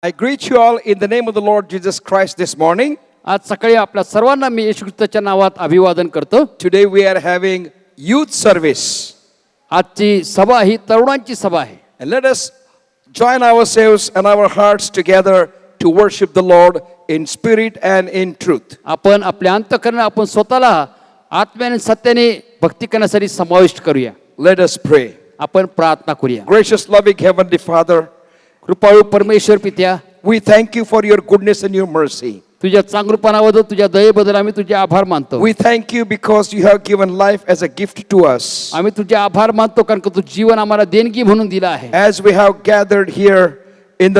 I greet you all in the name of the Lord Jesus Christ this morning. आज सकाळी आपल्या सर्वांना मी येशू ख्रिस्ताच्या नावात अभिवादन करतो. Today we are having youth service. आजची सभा ही तरुणांची सभा आहे. And let us join ourselves and our hearts together to worship the Lord in spirit and in truth. आपण आपल्या अंतःकरणात आपण स्वतःला आत्म्याने सत्याने भक्ती करण्यासाठी समाविष्ट करूया. Let us pray. आपण प्रार्थना करूया. Gracious loving heavenly Father, कृपाळू परमेश्वर पित्या, we thank you for your goodness and your mercy. तुझ्या चांगुलपणाबद्दल तुझ्या दयेबद्दल आम्ही तुझे आभार मानतो. We thank you because you have given life as a gift to us. आम्ही तुझे आभार मानतो कारण की तू जीवन आम्हाला देणगी म्हणून दिलं आहे. As we have gathered here in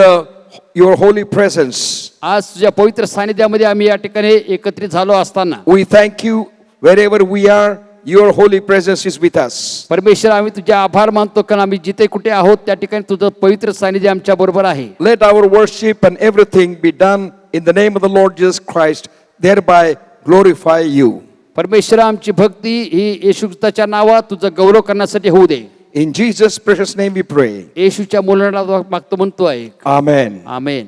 your holy presence, आज तुझ्या पवित्र सानिध्यामध्ये आम्ही या ठिकाणी एकत्रित झालो असताना we thank you wherever we are. Your holy presence is with us. परमेश्वर आम्ही तुझे आभार मानतो कारण आम्ही जिथे कुठे आहोत त्या ठिकाणी तुझं पवित्र सानिध्य आमच्या बरोबर आहे. Let our worship and everything be done in the name of the Lord Jesus Christ, thereby glorify you. परमेश्वर आमची भक्ती ही येशू ख्रिस्ताच्या नावात तुझं गौरव करण्यासाठी होऊ दे. In Jesus' precious name we pray. येशूच्या मुलांना मागतो म्हणतो आहे. Amen. Amen.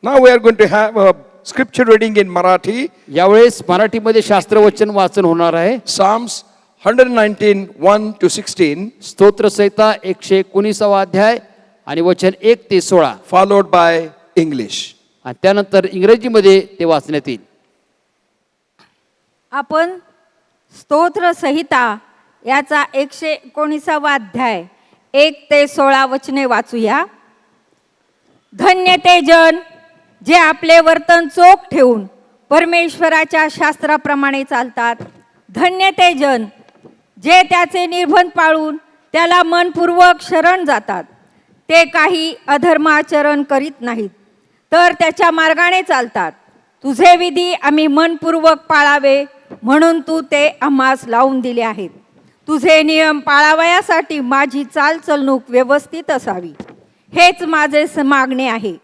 Now we are going to have a scripture reading in Marathi. यावेळेस मराठीमध्ये शास्त्रवचन वाचन होणार आहे. Psalms 119, 1 to 16, स्तोत्रसंहिता 119 अध्याय आणि वचन 1 ते 16, followed by English. आणि त्यानंतर इंग्रजीमध्ये ते वाचण्यात येईल. आपण स्तोत्र संहिता याचा 119 अध्याय 1 ते 16 वचने वाचूया. धन्य ते जन जे आपले वर्तन चोख ठेवून परमेश्वराच्या शास्त्राप्रमाणे चालतात. धन्य ते जन जे त्याचे निर्बंध पाळून त्याला मनपूर्वक शरण जातात. ते काही अधर्माचरण करीत नाहीत तर त्याच्या मार्गाने चालतात. तुझे विधी आम्ही मनपूर्वक पाळावे म्हणून तू ते आम्हास लावून दिले आहेत. तुझे नियम पाळावयासाठी माझी चालचलणूक व्यवस्थित असावी हेच माझे मागणे आहे.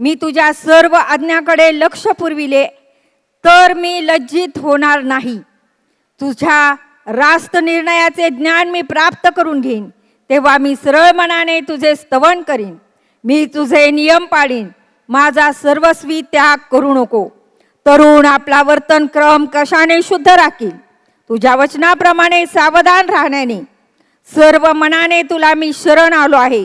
मी तुझ्या सर्व आज्ञाकडे लक्ष पुरविले तर मी लज्जित होणार नाही. तुझ्या रास्त निर्णयाचे ज्ञान मी प्राप्त करून घेईन. तेव्हा मी सरळ मनाने तुझे स्तवन करीन. मी तुझे नियम पाळीन. माझा सर्वस्वी त्याग करू नको. तरुण आपला वर्तन क्रम कशाने शुद्ध राखील. तुझ्या वचनाप्रमाणे सावधान राहण्याने सर्व मनाने तुला मी शरण आलो आहे.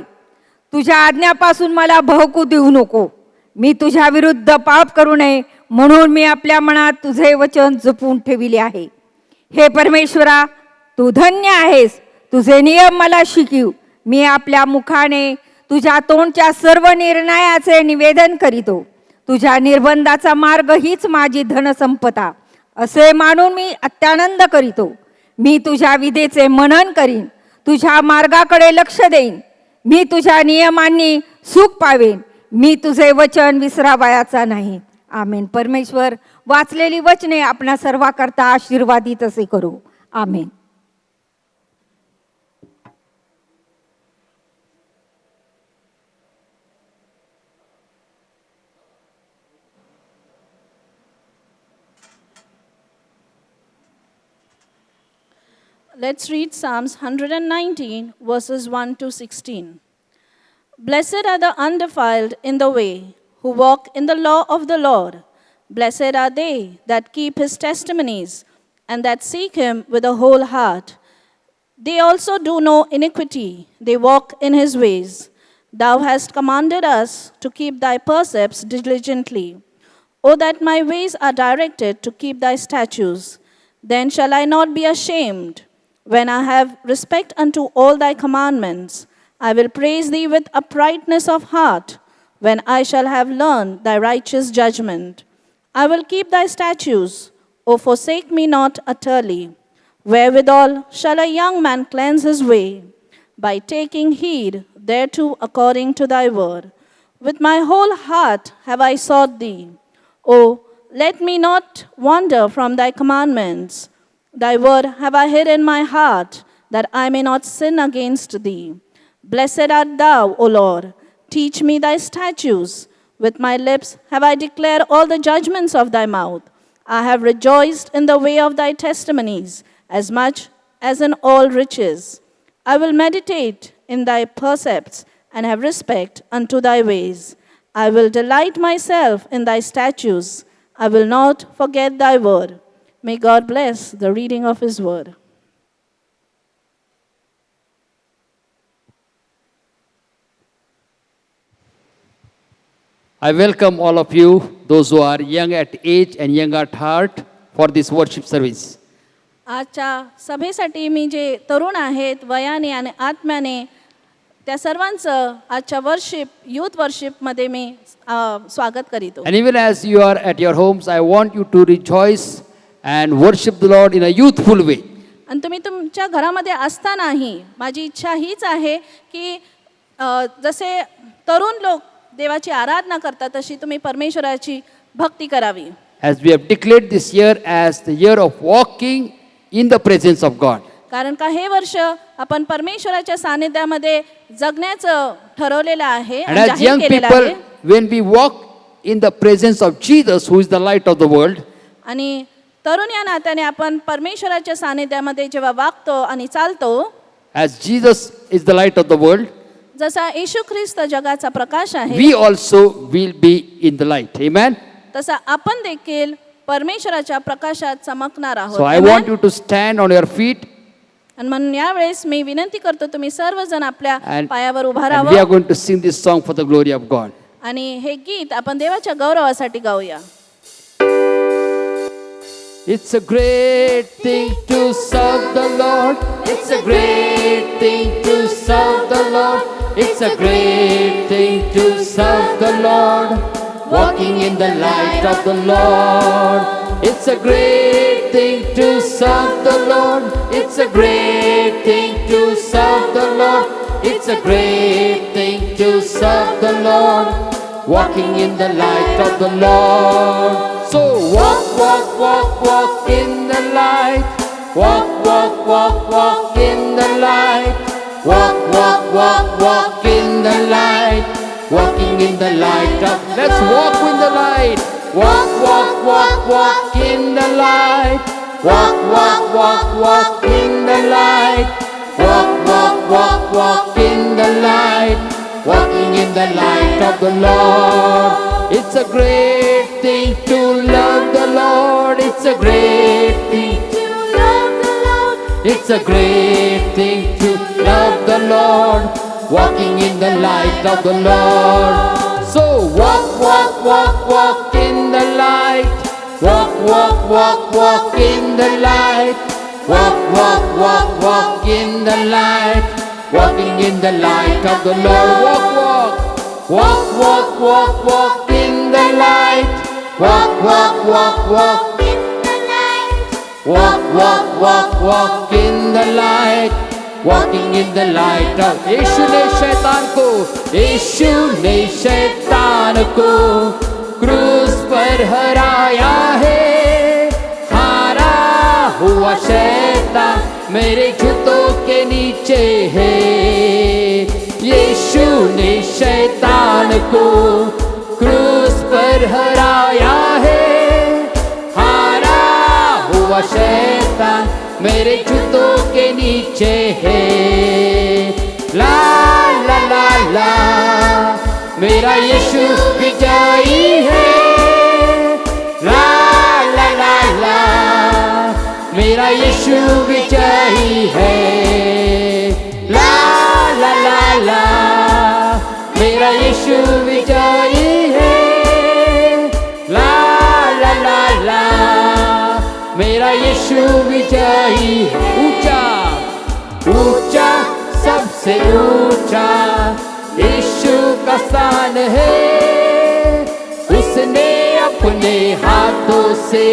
तुझ्या आज्ञापासून मला भवकू देऊ नको. मी तुझ्या विरुद्ध पाप करू नये म्हणून मी आपल्या मनात तुझे वचन जपून ठेविले आहे. हे परमेश्वरा, तू धन्य आहेस. तुझे नियम मला शिकीव. मी आपल्या मुखाने तुझ्या तोंडच्या सर्व निर्णयाचे निवेदन करीतो. तुझ्या निर्बंधाचा मार्ग हीच माझी धनसंपदा असे मानून मी अत्यानंद करीतो. मी तुझ्या विधेचे मनन करीन. तुझ्या मार्गाकडे लक्ष देईन. मी तुझ्या नियमांनी सुख पावेन. मी तुझे वचन विसरावयाचा नाही. आमेन. परमेश्वर वाचलेली वचने आपणा सर्वाकरता आशीर्वादित असे करू. आमेन. Let's read Psalms 119, verses 1 to 16. Blessed are the undefiled in the way, who walk in the law of the Lord. Blessed are they that keep his testimonies, and that seek him with a whole heart. They also do no iniquity, they walk in his ways. Thou hast commanded us to keep thy precepts diligently. O that my ways are directed to keep thy statutes. Then shall I not be ashamed. When I have respect unto all thy commandments, I will praise thee with uprightness of heart. When I shall have learned thy righteous judgment, I will keep thy statutes. O forsake me not utterly. Wherewithal shall a young man cleanse his way? By taking heed thereto according to thy word. With my whole heart have I sought thee. O let me not wander from thy commandments. Thy word have I hid in my heart, that I may not sin against thee. Blessed art thou, O Lord. Teach me thy statutes. With my lips have I declared all the judgments of thy mouth. I have rejoiced in the way of thy testimonies, as much as in all riches. I will meditate in thy precepts and have respect unto thy ways. I will delight myself in thy statutes. I will not forget thy word. May God bless the reading of his word. I welcome all of you, those who are young at age and young at heart, for this worship service. आजच्या सभेसाठी मी जे तरुण आहेत वयाने आणि आत्म्याने त्या सर्वांचं आजच्या यूथ वर्शिपमध्ये मी स्वागत करीतो. And even as you are at your homes, I want you to rejoice and worship the Lord in a youthful way. आणि तुम्ही तुमच्या घरामध्ये असतानाही माझी इच्छा हीच आहे की जसे तरुण लोक देवाची आराधना करतात तशी तुम्ही परमेश्वराची भक्ती करावी. As we have declared this year as the year of walking in the presence of God. कारण का हे वर्ष आपण परमेश्वराच्या सानिध्यामध्ये जगण्याचं ठरवलेलं आहे And आणि as जाहीर young केलेलं people, आहे. when we walk in the presence of Jesus, who is the light of the world, आणि तरुण या नात्याने आपण परमेश्वराच्या सानिध्यामध्ये जेव्हा वागतो आणि चालतो, as Jesus is the light of the world, जसा येशू ख्रिस्त जगाचा प्रकाश आहे, we also will be in the light. Amen. तसा आपण देखील परमेश्वराच्या प्रकाशात चमकणार आहोत. So I Amen? want you to stand on your feet आणि म्हणून यावेळेस मी विनंती करतो तुम्ही सर्वजण आपल्या and, पायावर उभा and we are राहावं going to sing this song for the glory of God. आणि हे गीत आपण देवाच्या गौरवासाठी गाऊया. It's a great thing to serve the Lord. It's a great thing to serve the Lord. It's a great thing to serve the Lord. Walking in the light of the Lord. It's a great thing to serve the Lord. It's a great thing to serve the Lord. It's a great thing to serve the Lord. Walking in the light of the Lord. So walk, walk, walk, walk in the light. Walk, walk, walk, walk in the light. Walk, walk, walk, walk in the light. Walking in the light of. Let's walk in the light. Walk, walk, walk, walk in the light. Walk, walk, walk, walk in the light. Walk, walk, walk, walk in the light. Walking in the light of the Lord. It's a great thing to love the Lord. It's a great thing to love the Lord. It's a great thing to love the Lord. Walking in the light of the Lord. So walk, walk, walk, walk in the light. Walk, walk, walk, walk in the light. Walk, walk, walk, walk in the light. Walking in the light of the Lord. Walk, walk. Walk, walk, walk, walk in the light. Walk, walk, walk, walk in the light. Walk, walk, walk, walk in the light. Walking in the light of. यीशु ने शैतान को क्रूस पर हराया है. हारा हुआ शैतान मेरे जूतों के नीचे है. यीशु ने शैतान को क्रूस पर हराया है. हारा हुआ शैतान मेरे जूतों के नीचे है. ला ला ला ला मेरा यीशु विजयी है. ला ला ला ला मेरा यीशु विजयी है. ला ला ला ला मेरा यीशु विजयी है. ला ला ला ला मेरा यीशु विजयी है. ऊंचा ऊंचा सबसे ऊंचा यीशु का स्थान है. उसने अपने हाथों से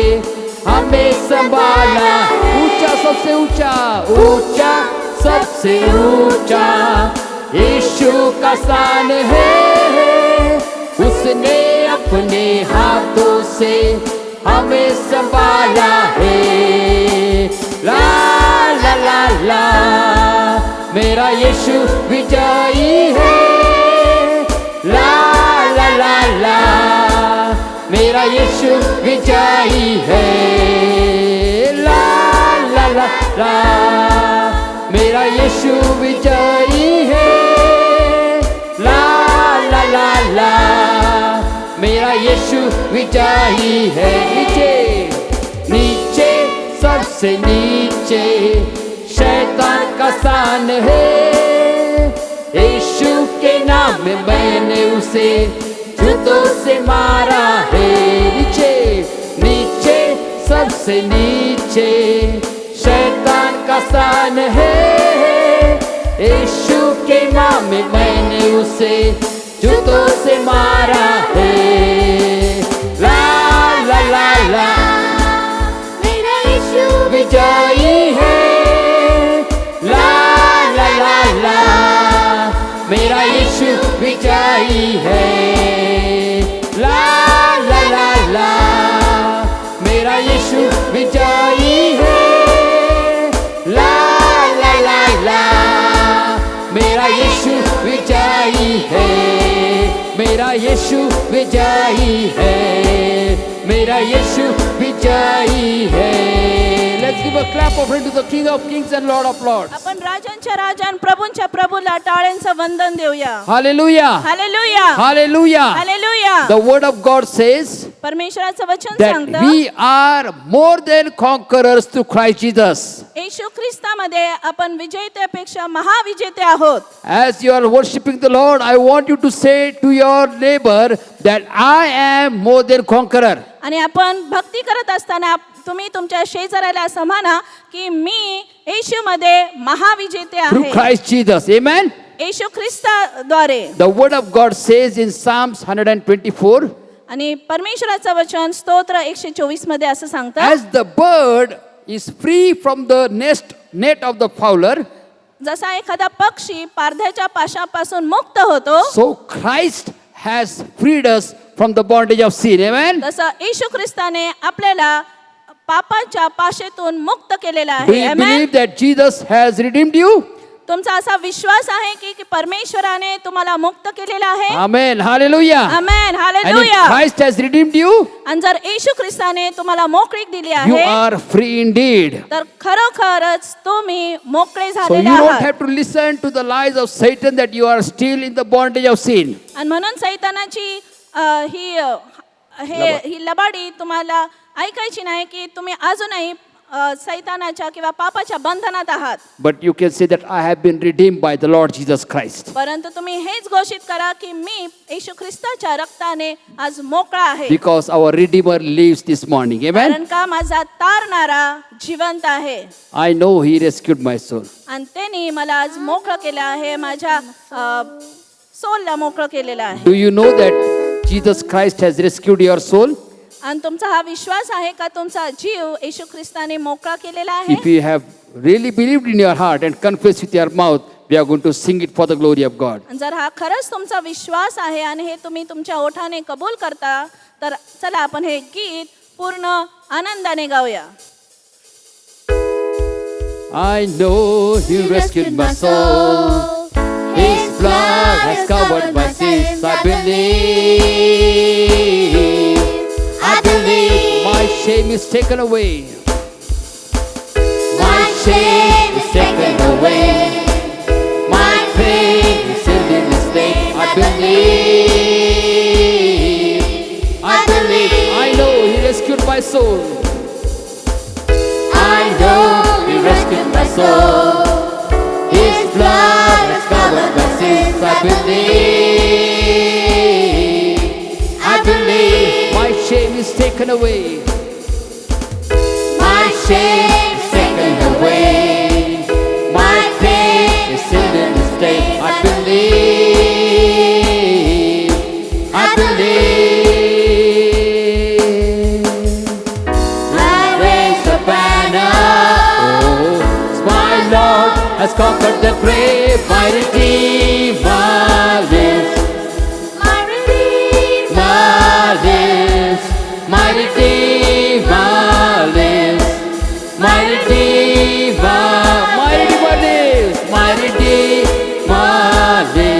हमें संभाला. ऊंचा सबसे ऊंचा. ऊंचा सबसे ऊंचा यीशु का स्थान है. उसने अपने हाथों से हमें संभाला है. ला ला ला ला मेरा यीशु विजयी है. ला ला ला ला मेरा यीशु विजयी है. ला ला ला ला मेरा यीशु विजयी है. ला ला ला ला यीशु विजयी है। नीचे नीचे सबसे नीचे शैतान का स्थान है, यीशु के नाम में मैंने उसे जूतों से मारा है। नीचे नीचे सबसे नीचे शैतान का स्थान है, यीशु के नाम में मैंने उसे जूतों से मारा है। ला ला ला ला मेरा यीशु विजयी है। ला ला ला ला मेरा यीशु विजयी है। ला ला ला ला मेरा यीशु विजयी है। ला ला ला ला मेरा यीशु विजयी है। मेरा यीशु विजयी है। मेरा यीशु विजयी है। Let's give a clap offering to the King of Kings and Lord of Lords. आपण राजांच्या राजा आणि प्रभूंच्या प्रभूला टाळ्यांचं वंदन देऊया. Hallelujah. Hallelujah, Hallelujah. Hallelujah. The word of God says परमेश्वराचं वचन that सांगतं we are more than conquerors through Christ Jesus. येशू ख्रिस्तामध्ये आपण विजेत्यापेक्षा महाविजेते आहोत. As you are worshiping the Lord, I want you to say to your neighbor that I am more than conqueror. आणि आपण भक्ती करत असताना तुम्ही तुमच्या शेजाऱ्याला असं म्हणा की मी येशूमध्ये महाविजेते Through आहे. Christ Jesus. Amen. Yeshu ख्रिस्ताद्वारे. The word of God says in Psalms 124, आणि परमेश्वराचं वचन स्तोत्र 124 मध्ये असं सांगतं, as the bird is free from the net of the fowler, जसा एखादा पक्षी पारध्याच्या पाशापासून मुक्त होतो, so Christ has freed us from the bondage of sin. Amen. तसं येशू ख्रिस्ताने आपल्याला पापाच्या पाशेतून मुक्त केलेला Do आहे. you Amen. believe that Jesus has redeemed you? तुमचा असा विश्वास आहे की परमेश्वराने तुम्हाला मुक्त केलेला आहे. Amen. Hallelujah. Amen, And if hallelujah. Christ has redeemed you, आणि जर येशू ख्रिस्ताने तुम्हाला मोकळीक दिली you आहे are free indeed. तर खरोखरच तुम्ही मोकळे So झालेले you don't आहात. have to listen to the lies of Satan that you are still in the bondage of sin. आणि म्हणून सैतानाची ही लबाडी तुम्हाला ऐकायची नाही की तुम्ही अजूनही सैतानाच्या किंवा पापाच्या बंधनात आहात. But you can say that I have been redeemed by the Lord Jesus Christ. परंतु तुम्ही हेच घोषित करा की मी येशू ख्रिस्ताच्या रक्ताने आज मोकळा आहे. Because our Redeemer lives this morning. Amen. कारण का माझा तारणारा जिवंत आहे I know He rescued my soul. आणि त्यांनी मला आज मोकळं केलं आहे, माझ्या सोलला मोकळं केलेलं आहे. Do you know that Jesus Christ has rescued your soul? आणि तुमचा हा विश्वास आहे का तुमचा जीव येशू ख्रिस्ताने मोकळा केलेला आहे? If you have really believed in your heart and confessed with your mouth, we are going to sing it for the glory of God. आणि जर हा खरंच तुमचा विश्वास आहे आणि हे तुम्ही तुमच्या ओठाने कबूल करता तर चला आपण हे गीत पूर्ण आनंदाने गाऊया. I know He rescued my soul. His blood has covered my sins. I believe. I believe my shame is taken away. My shame is taken away. My pain is sealed in His name. I believe. I believe. I know He rescued my soul. I know He rescued my soul. His blood has covered my sins. I believe. I believe. My shame is taken away. My shame is taken away. My pain is sealed in His name. I believe. I believe. I raise the banner. Oh, my Lord has conquered the grave. My Redeemer lives. my Redeemer lives. My Redeemer lives. My Redeemer. My Redeemer lives. My Redeemer lives.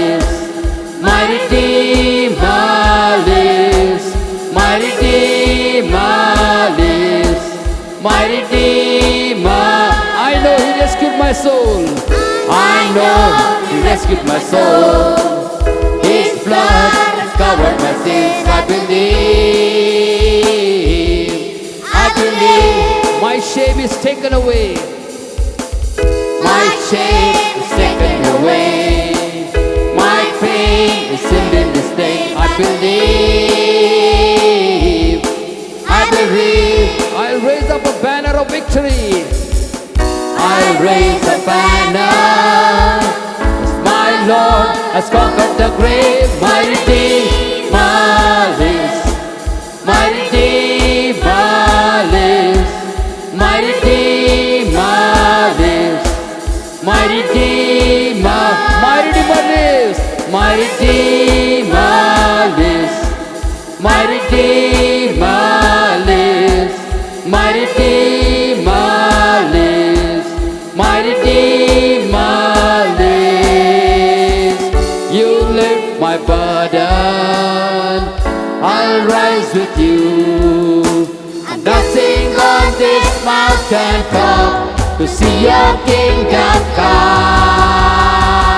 My Redeemer lives. My Redeemer lives. My Redeemer. I know He rescued my soul. I know He rescued my soul. His blood has covered my sins. I believe. taken away. My shame is taken away. My pain is sealed in this day. I believe. I'll raise up a banner of victory. I'll raise a banner. My Lord has conquered the grave. My Redeemer lives. My Redeemer lives. My Redeemer lives. My Redeemer lives. My Redeemer lives. My Redeemer lives. My Redeemer lives. My Redeemer lives. You lift my burden. I'll rise with you. I'm dancing on this mountain top to see your kingdom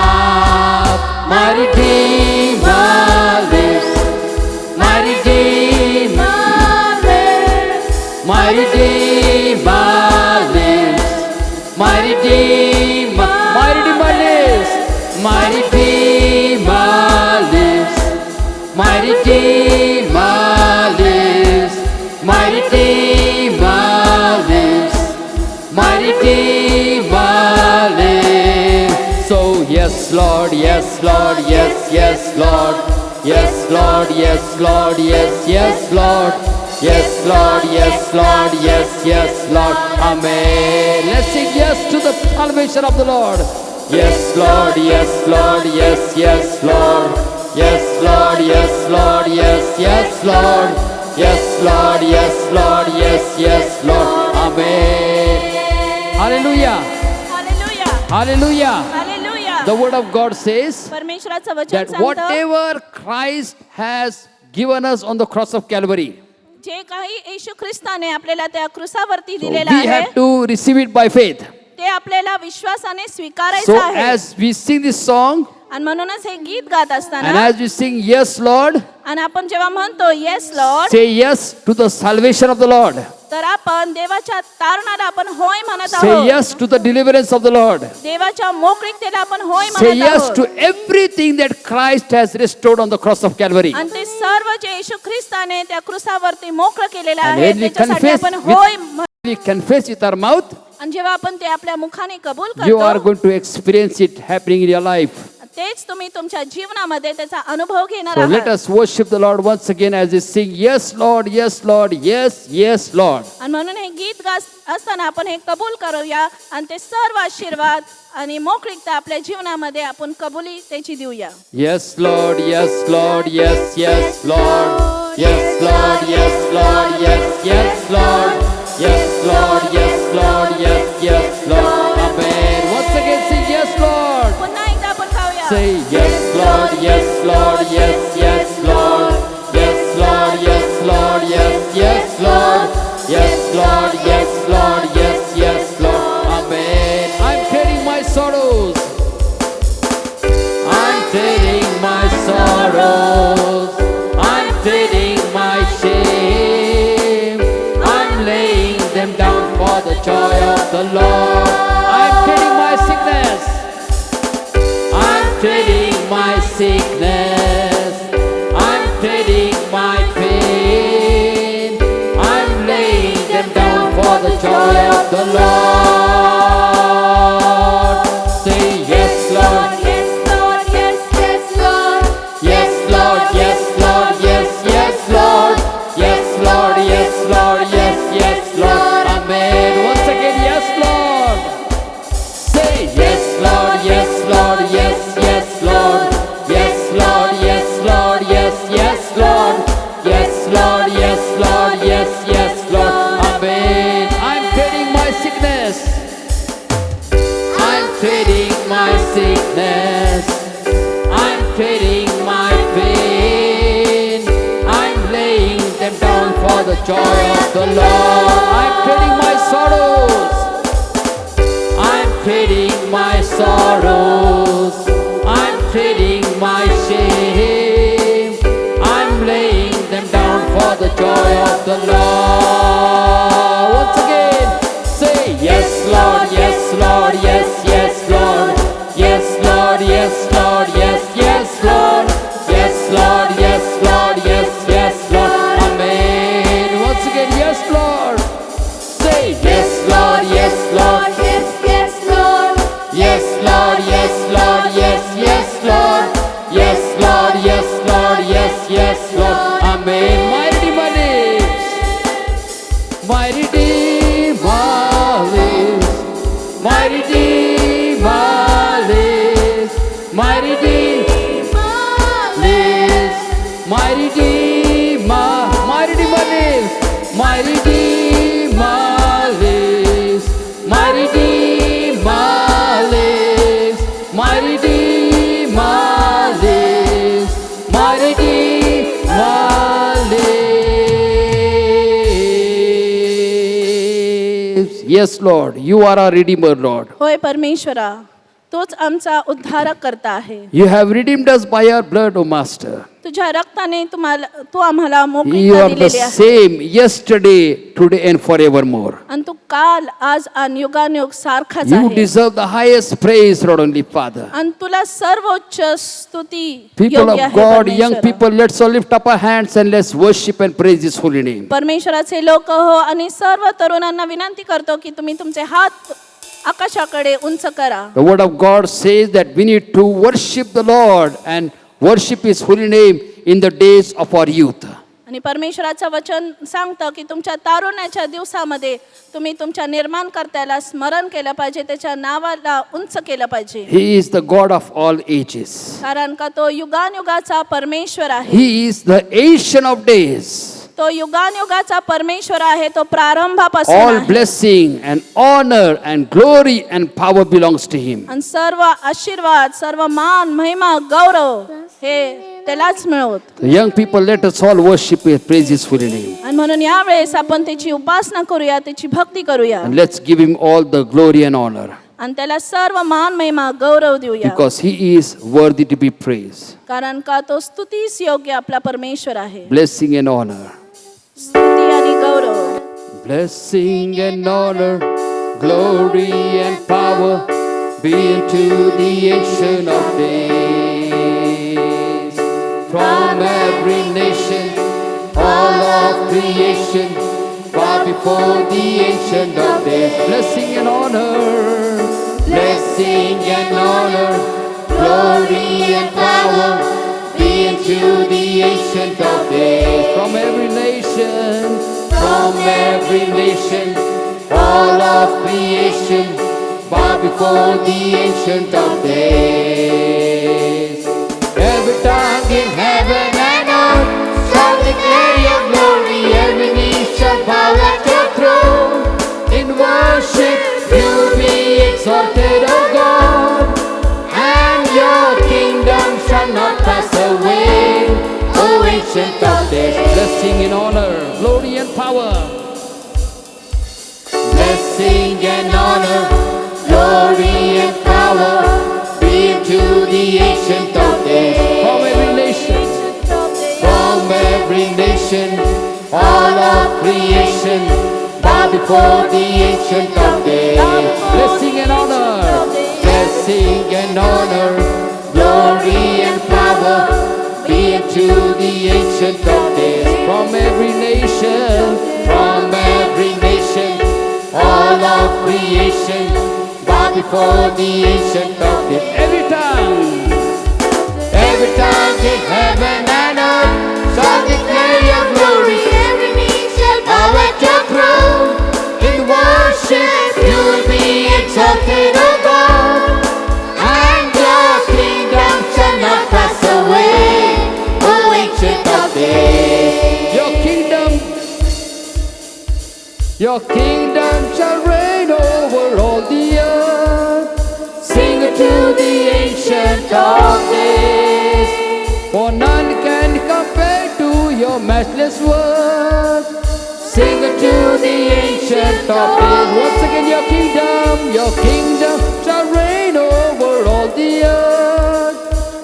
come. My Redeemer lives. My Redeemer lives. My Redeemer lives. My Redeemer lives. My Redeemer lives. My Redeemer lives. My Redeemer lives. My Redeemer lives. So yes, Lord, yes, Lord, yes, yes, Lord. Yes, Lord, yes, Lord, yes, yes, Lord. Yes, Lord, yes, Lord, yes, yes, Lord. Amen. Let's sing yes to the salvation of the Lord. Yes, Lord, yes, Lord, yes, yes, Lord. Yes, Lord, yes, Lord, yes, yes, Lord. Yes, Lord, yes, Lord, yes, yes, Lord. Amen. Hallelujah. Hallelujah. Hallelujah. Hallelujah. The word of God says परमेश्वराचं वचन that सांगतं whatever Christ has given us on the cross of Calvary, जे काही येशू ख्रिस्ताने आपल्याला त्या क्रुसावरती so दिलेलं we आहे have to receive it by faith. ते आपल्याला विश्वासाने So स्वीकारायचं आहे as we sing this song आणि म्हणूनच हे गीत गात and असताना as we sing yes Lord, आणि आपण जेव्हा म्हणतो yes Lord say yes to the salvation of the Lord. तर आपण देवाच्या तारणाला आपण होय म्हणत Say आहोत yes to the deliverance of the Lord. देवाच्या मोकळीकतेला आपण होय Say म्हणत yes आहोत to everything that Christ has restored on the cross of Calvary. आणि ते सर्व जे येशू ख्रिस्ताने त्या क्रुसावरती मोकळं केलेलं And आहे when we त्याच्यासाठी confess आपण होय we confess with our mouth, आणि जेव्हा आपण ते आपल्या मुखाने कबूल you are करतो going to experience it happening in your life. तेच तुम्ही तुमच्या जीवनामध्ये त्याचा अनुभव घेणार So let आहात us worship the Lord once again as we sing, yes, Lord, yes, Lord, yes, yes, Lord. आणि म्हणून हे गीत गात असताना आपण हे कबूल करूया आणि ते सर्व आशीर्वाद आणि मोकळीकता आपल्या जीवनामध्ये आपण कबुली त्याची देऊया Yes, Lord, yes, Lord, yes, yes, Lord. Yes, Lord, yes, Lord, yes, yes, Lord. Yes, Lord, yes, Lord, yes, yes, Lord. Amen. Once again sing, yes, Lord. पुन्हा एकदा आपण गाऊया Say, yes, Lord, yes, Lord, yes, yes, Lord. Yes, Lord, yes, Lord, yes, yes, Lord. Yes, Lord, yes, Lord, yes, yes, Lord. Amen. I'm carrying my sorrows. I'm treading my sorrows. I'm treading my shame. I'm laying them down for the joy of the Lord. I'm treading my sickness. I'm treading my sickness. I'm treading my pain. I'm laying them down for the joy of the Lord. Say yes, Lord. Yes, Lord, yes, yes, Lord. Yes, Lord, yes, Lord, yes, yes, Lord. Yes, Lord, yes, Lord, yes, yes, Lord. Amen. Once again, yes, Lord. Say yes, Lord, yes, Lord, yes, yes, Lord. Yes, Lord, yes, Lord, yes, yes, Lord. Yes, Lord, yes, Lord, yes, yes, Lord. Amen. I'm treading my sickness. I'm treading my sickness. I'm treading my pain. I'm laying them down for the joy of the Lord. I'm treading my sorrows. I'm treading my sorrows. I'm treading my shame. I'm laying them down for the joy of the Lord. Once again, say yes. my Redeemer lives, my Redeemer lives, my Redeemer lives, my Redeemer lives, my Redeemer lives, my Redeemer lives, my Redeemer lives, my Redeemer lives. Yes, Lord, you are our Redeemer, Lord. होय परमेश्वरा, तोच आमचा उद्धारक करता आहे. You have redeemed us by your blood, O Master. तुझ्या रक्ताने तू आम्हाला You मोकळीता are the दिलेली आहे. same yesterday, today, and forevermore. आणि तू काल आज आणि युगानुयुग सारखाच You आहे. deserve the highest praise, Lord, only Father. आणि तुला सर्वोच्च स्तुती People योग्य of आहे God, young परमेश्वरा. people, let's all lift up our hands and let's worship and praise His holy name. परमेश्वराचे लोक हो आणि सर्व तरुणांना विनंती करतो की तुम्ही तुमचे हात आकाशाकडे उंच करा. The word of God says that we need to worship the Lord and worship His holy name in the days of our youth. आणि परमेश्वराचं वचन सांगतं की तुमच्या तारुण्याच्या दिवसामध्ये तुम्ही तुमच्या निर्माणकर्त्याला स्मरण केलं पाहिजे, त्याच्या नावाला उंच केलं पाहिजे. He is the God of all ages. कारण का तो युगानुयुगाचा परमेश्वर आहे. He is the Ancient of Days. तो युगानुयुगाचा परमेश्वर आहे. तो प्रारंभापासून All आहे. blessing and honor and glory and power belongs to Him. आणि सर्व आशीर्वाद, सर्व मान, महिमा, गौरव हे त्यालाच मिळवत. The young people, let us all worship and praise His holy name. आणि म्हणून यावेळेस आपण त्याची उपासना करूया, त्याची भक्ती करूया And let's give Him all the glory and honor आणि त्याला सर्व मान, महिमा, गौरव देऊया. because He is worthy to be praised. कारण का तो स्तुतीस योग्य आपला परमेश्वर आहे. Blessing and honor. स्तुती आणि गौरव. Blessing and honor, glory and power be unto the Ancient of Days. From every nation, all of creation, bow before the Ancient of Days. Blessing and honor, blessing and honor, glory and power be unto the Ancient of Days. From every nation, all of creation, bow before the Ancient of Days. Every tongue in heaven and earth shall declare your glory. Every knee shall bow at your throne. In worship you will be exalted, O God, and your kingdom shall not pass away, O Ancient of Days. Blessing and honor, glory and power. Blessing and honor, glory and power be to the Ancient of Days. From every nation, all of creation, bow before the Ancient of Days. Blessing and honor, blessing and honor, glory and power be to the Ancient of Days. From every nation, all of creation, bow before the Ancient of Days. Every tongue in heaven and earth shall declare your glory. Every knee shall bow Bow at your throne. In worship you will be exalted, O God, and your kingdom shall not pass away, O Ancient of Days. Your kingdom shall reign over all the earth. Sing it to the Ancient of Days, for none can compare to your matchless worth. Sing it to the Ancient of Days. Once again, your kingdom shall reign over all the earth.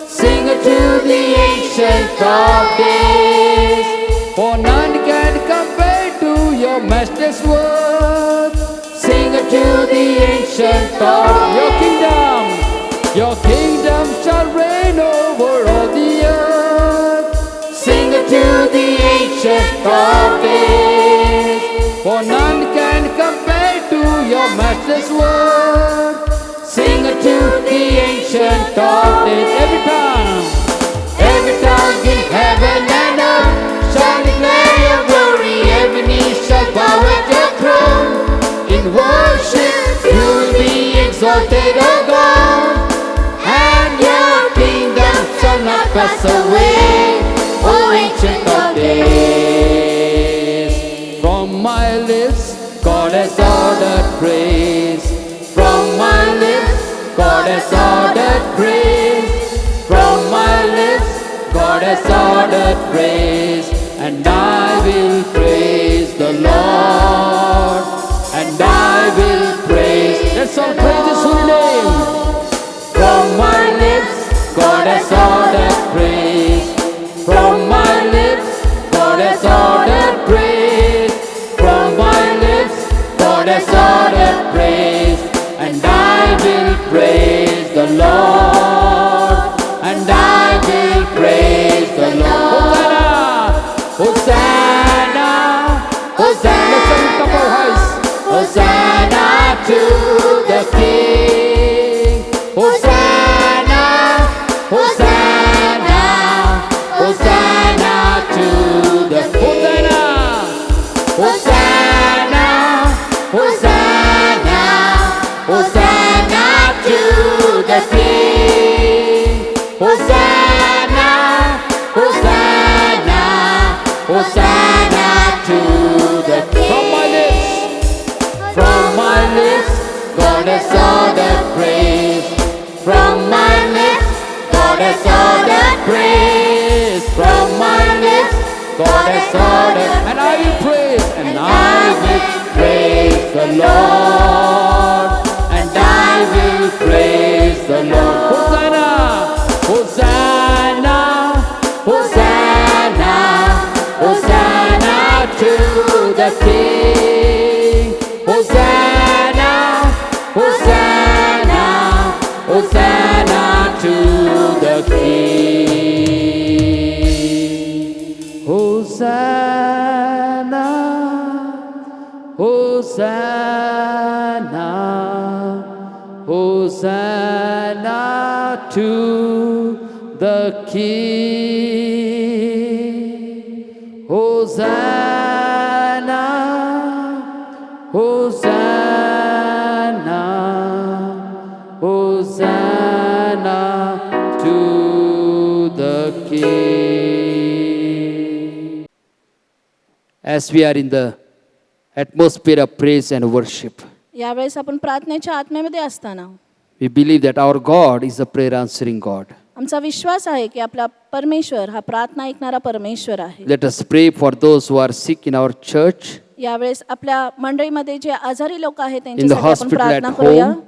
Sing it to the Ancient of Days, for none can compare to your matchless worth. Sing it to the Ancient of your kingdom. Your kingdom shall reign over all the earth. Sing it to the Ancient of Days, for none can compare to your matchless worth. Sing it to the Ancient of Days. Every tongue in heaven and earth shall declare your glory. Every knee shall bow at your God has ordered praise. From my lips, God has ordered praise. And I will praise the Lord. And I will praise. Let's all praise His holy name. From my lips, God has ordered praise. From my lips, God has ordered praise. From my lips, God has ordered praise. And I will praise the Lord. And I will praise the Lord. Hosanna, Hosanna, Hosanna. Let's lift up our voice. Hosanna to the King. Hosanna, Hosanna, Hosanna to the King. Hosanna, Hosanna, Hosanna, Hosanna to the King. Hosanna, Hosanna, Hosanna to the King. From my lips, God has ordered praise. From my lips, God has ordered praise. From my lips, God has ordered, and I will praise, and I will praise the Lord, and I will praise the Lord. Hosanna, Hosanna, Hosanna, Hosanna to the King. Hosanna, Hosanna, Hosanna to the King. Hosanna, Hosanna, Hosanna to the King. Hosanna, Hosanna, Hosanna to the King. As we are in the atmosphere of praise and worship, यावेळेस आपण प्रार्थनेच्या आत्म्यामध्ये असताना we believe that our God is a prayer answering God. आमचा विश्वास आहे की आपला परमेश्वर हा प्रार्थना ऐकणारा परमेश्वर आहे. Let us pray for those who are sick in our church, यावेळेस आपल्या मंडळीमध्ये जे आजारी लोक आहेत in the त्यांच्यासाठी आपण hospital, प्रार्थना at करूया. home,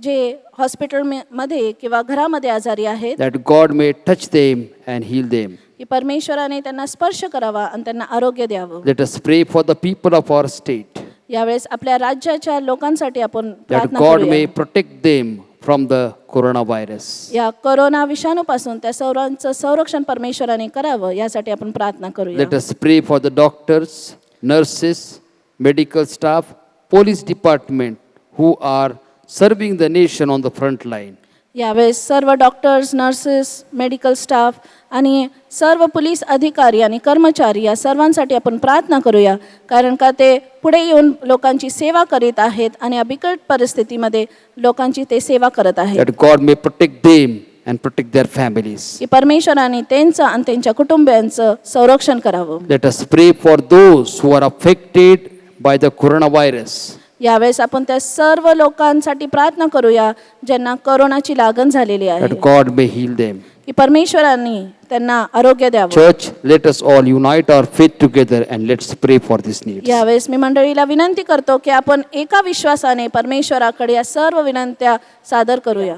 जे हॉस्पिटल मध्ये किंवा घरामध्ये आजारी आहेत that God may touch them and heal them. की परमेश्वराने त्यांना स्पर्श करावा आणि त्यांना आरोग्य द्यावं. Let us pray for the people of our state, यावेळेस आपल्या राज्याच्या लोकांसाठी आपण that प्रार्थना God करूया. may protect them from the coronavirus. या कोरोना विषाणूपासून त्या सर्वांचं संरक्षण परमेश्वराने करावं यासाठी आपण प्रार्थना करूया. Let us pray for the doctors, nurses, medical staff, police department who are serving the nation on the front line. यावेळेस सर्व डॉक्टर्स, नर्सेस, मेडिकल स्टाफ आणि सर्व पोलीस अधिकारी आणि कर्मचारी या सर्वांसाठी आपण प्रार्थना करूया, कारण का ते पुढे येऊन लोकांची सेवा करीत आहेत आणि या बिकट परिस्थितीमध्ये लोकांची ते सेवा करत आहेत. That God may protect them and protect their families. की परमेश्वराने त्यांचं आणि त्यांच्या कुटुंबियांचं संरक्षण करावं. Let us pray for those who are affected by the coronavirus. यावेळेस आपण त्या सर्व लोकांसाठी प्रार्थना करूया ज्यांना कोरोनाची लागण झालेली आहे, That God may heal them. की परमेश्वराने त्यांना आरोग्य द्यावं. Church, let us all unite our faith together and let's pray for these needs. यावेळेस मी मंडळीला विनंती करतो की आपण एका विश्वासाने परमेश्वराकडे या सर्व विनंत्या सादर करूया.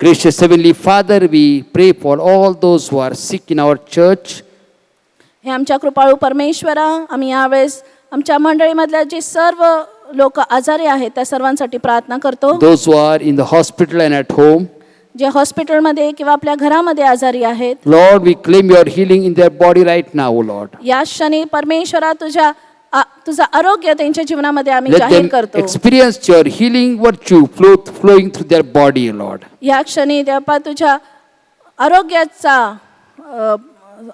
Gracious Heavenly Father, we pray for all those who are sick in our church. हे आमच्या कृपाळू परमेश्वरा, आम्ही यावेळेस आमच्या मंडळीमधल्या जे सर्व लोक आजारी आहेत त्या सर्वांसाठी प्रार्थना करतो. Those who are in the hospital and at home. जे हॉस्पिटलमध्ये किंवा आपल्या घरामध्ये आजारी आहेत, Lord, we claim your healing in their body right now, Lord. या क्षणी परमेश्वरा तुझं आरोग्य त्यांच्या जीवनामध्ये आम्ही Let जाहीर them करतो. experience your healing virtue flowing through their body, Lord. या क्षणी देवा तुझ्या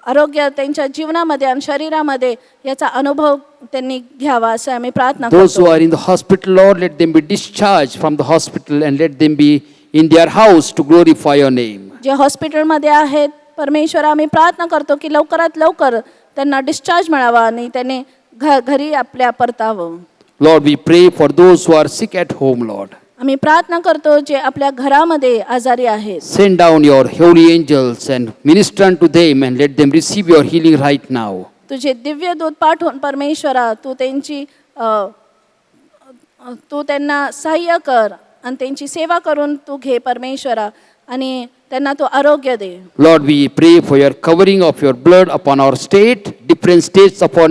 आरोग्य त्यांच्या जीवनामध्ये आणि शरीरामध्ये याचा अनुभव त्यांनी घ्यावा असं आम्ही प्रार्थना Those who करतो. are in the hospital, Lord, let them be discharged from the hospital and let them be in their house to glorify your name. जे हॉस्पिटलमध्ये आहेत परमेश्वर, आम्ही प्रार्थना करतो की लवकरात लवकर त्यांना डिस्चार्ज मिळावा आणि त्यांनी घरी आपल्या परतावं. Lord, we pray for those who are sick at home, Lord. आम्ही प्रार्थना करतो जे आपल्या घरामध्ये आजारी आहेत. Send down your holy angels and minister unto them and let them receive your healing right now. तुझे दिव्य दूत पाठवून परमेश्वरा तू त्यांना सहाय्य कर आणि त्यांची सेवा करून तू घे परमेश्वरा आणि त्यांना तू आरोग्य दे. Lord, we pray for your covering of your blood upon our state, different states of our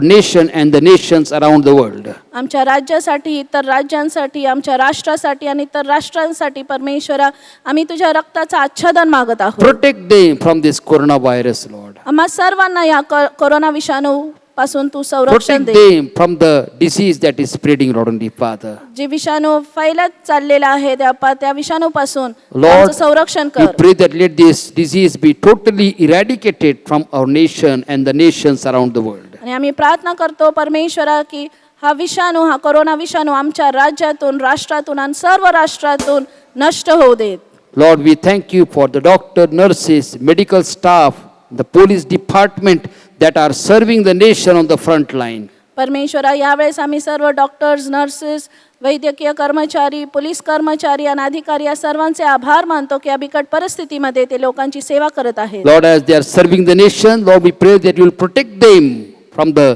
nation and the nations around the world. आमच्या राज्यासाठी, इतर राज्यांसाठी, आमच्या राष्ट्रासाठी आणि इतर राष्ट्रांसाठी परमेश्वरा आम्ही तुझ्या रक्ताचा आच्छादन मागत आहोत. Protect them from this coronavirus, Lord. आम्हा सर्वांना या कोरोना विषाणू पासून तू संरक्षण Protect they. them from the disease that is spreading, Lord and Father. जे विषाणू फैलत चाललेला आहे त्या विषाणूपासून Lord, त्यांचं संरक्षण we कर. pray that let this disease be totally eradicated from our nation and the nations around the world. आणि आम्ही प्रार्थना करतो परमेश्वरा की हा कोरोना विषाणू आमच्या राज्यातून, राष्ट्रातून आणि सर्व राष्ट्रातून नष्ट होऊ देत. Lord, we thank you for the doctor, nurses, medical staff, the police department that are serving the nation on the front line. परमेश्वरा यावेळेस आम्ही सर्व डॉक्टर्स, नर्सेस, वैद्यकीय कर्मचारी, पोलीस कर्मचारी आणि अधिकारी या सर्वांचे आभार मानतो की या बिकट परिस्थितीमध्ये ते लोकांची सेवा करत आहेत. Lord, as they are serving the nation, Lord, we pray that you will protect them from the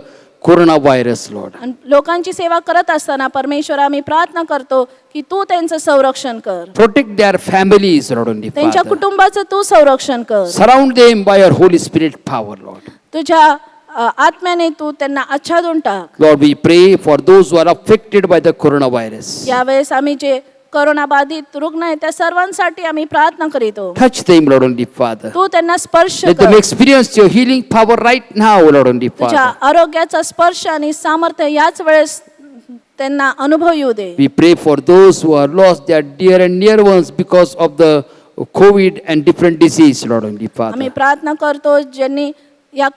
coronavirus, Lord. आणि लोकांची सेवा करत असताना परमेश्वरा आम्ही प्रार्थना करतो की तू त्यांचं संरक्षण कर. Protect their families, Lord and त्यांच्या Father. कुटुंबाचं तू संरक्षण कर. Surround them by your Holy Spirit power, Lord. तुझ्या आत्म्याने तू त्यांना आच्छादून टाक. Lord, we pray for those who are affected by the coronavirus. यावेळेस आम्ही जे कोरोना बाधित रुग्ण आहेत त्या सर्वांसाठी आम्ही प्रार्थना करीतो. Touch them, Lord and Father. तू त्यांना स्पर्श Let them कर. experience your healing power right now, Lord and तुझ्या Father. आरोग्याचा स्पर्श आणि सामर्थ्य याच वेळेस त्यांना अनुभव येऊ दे. We pray for those who are lost their dear and near ones because of the COVID and different disease, Lord and आम्ही Father. प्रार्थना करतो ज्यांनी या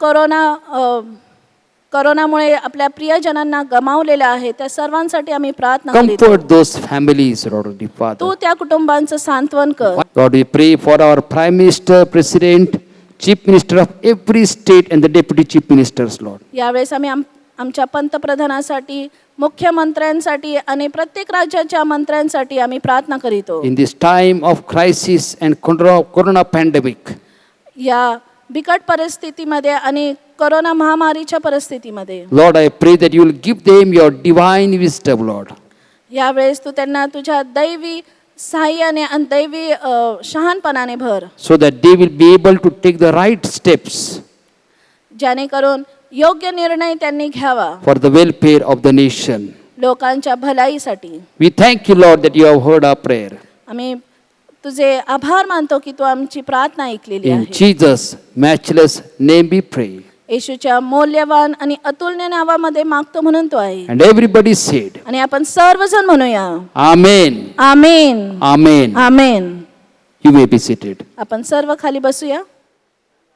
कोरोनामुळे आपल्या प्रियजनांना गमावलेलं आहे त्या सर्वांसाठी आम्ही प्रार्थना करीतो. Comfort those families, Lord and Father. तू त्या कुटुंबांचं सांत्वन कर. Lord, we pray for our Prime Minister, President, Chief Minister of every state and the Deputy Chief Ministers, Lord. यावेळेस आम्ही आमच्या पंतप्रधानासाठी, मुख्यमंत्र्यांसाठी आणि प्रत्येक राज्याच्या मंत्र्यांसाठी आम्ही प्रार्थना करीतो. In this time of crisis and corona pandemic, या बिकट परिस्थितीमध्ये आणि कोरोना महामारीच्या परिस्थितीमध्ये Lord, I pray that you will give them your divine wisdom, Lord. यावेळेस तू त्यांना तुझ्या दैवी सहाय्याने आणि दैवी शहाणपणाने भर, So that they will be able to take the right steps जेणेकरून योग्य निर्णय त्यांनी घ्यावा for the welfare of the nation. लोकांच्या भलाईसाठी. We thank you, Lord, that you have heard our prayer. आम्ही तुझे आभार मानतो की तू आमची प्रार्थना ऐकलेली In आहे. Jesus' matchless name we pray. येशूच्या मौल्यवान आणि अतुलनीय नावामध्ये मागतो म्हणून तो आहे. And everybody said, आणि आपण सर्वजण म्हणूया Amen. Amen, Amen. Amen. You may be seated. आपण सर्व खाली बसूया.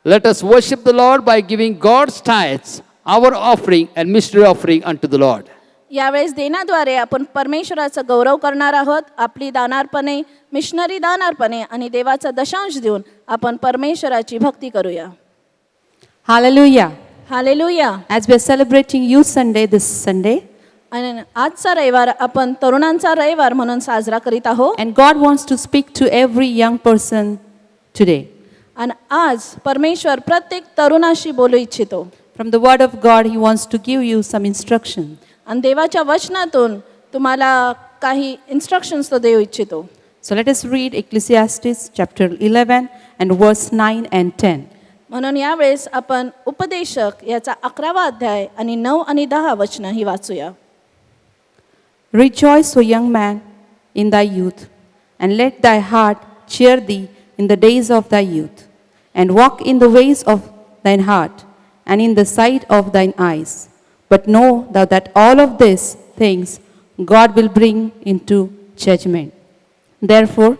Let us worship the Lord by giving God's tithes, our offering and mystery offering unto the Lord. यावेळेस देण्याद्वारे आपण परमेश्वराचा गौरव करणार आहोत. आपली दानार्पणे, मिशनरी दानार्पणे आणि देवाचा दशांश देऊन आपण परमेश्वराची भक्ती करूया. Hallelujah. Hallelujah. As we're celebrating Youth Sunday this Sunday, आणि आजचा रविवार आपण तरुणांचा रविवार म्हणून साजरा करीत आहोत. and God wants to speak to every young person today. आणि आज परमेश्वर प्रत्येक तरुणाशी बोलू इच्छितो. From the Word of God, He wants to give you some instruction. आणि देवाच्या वचनातून तुम्हाला काही इन्स्ट्रक्शन्स तो देऊ इच्छितो. So let us read Ecclesiastes chapter 11 and verse 9 and 10. म्हणून यावेळेस आपण उपदेशक याचा 11वा अध्याय आणि 9 आणि 10 वचन ही वाचूया. Rejoice, O young man, in thy youth, and let thy heart cheer thee in the days of thy youth, and walk in the ways of thine heart, and in the sight of thine eyes. But know thou that all of these things God will bring into judgment. Therefore,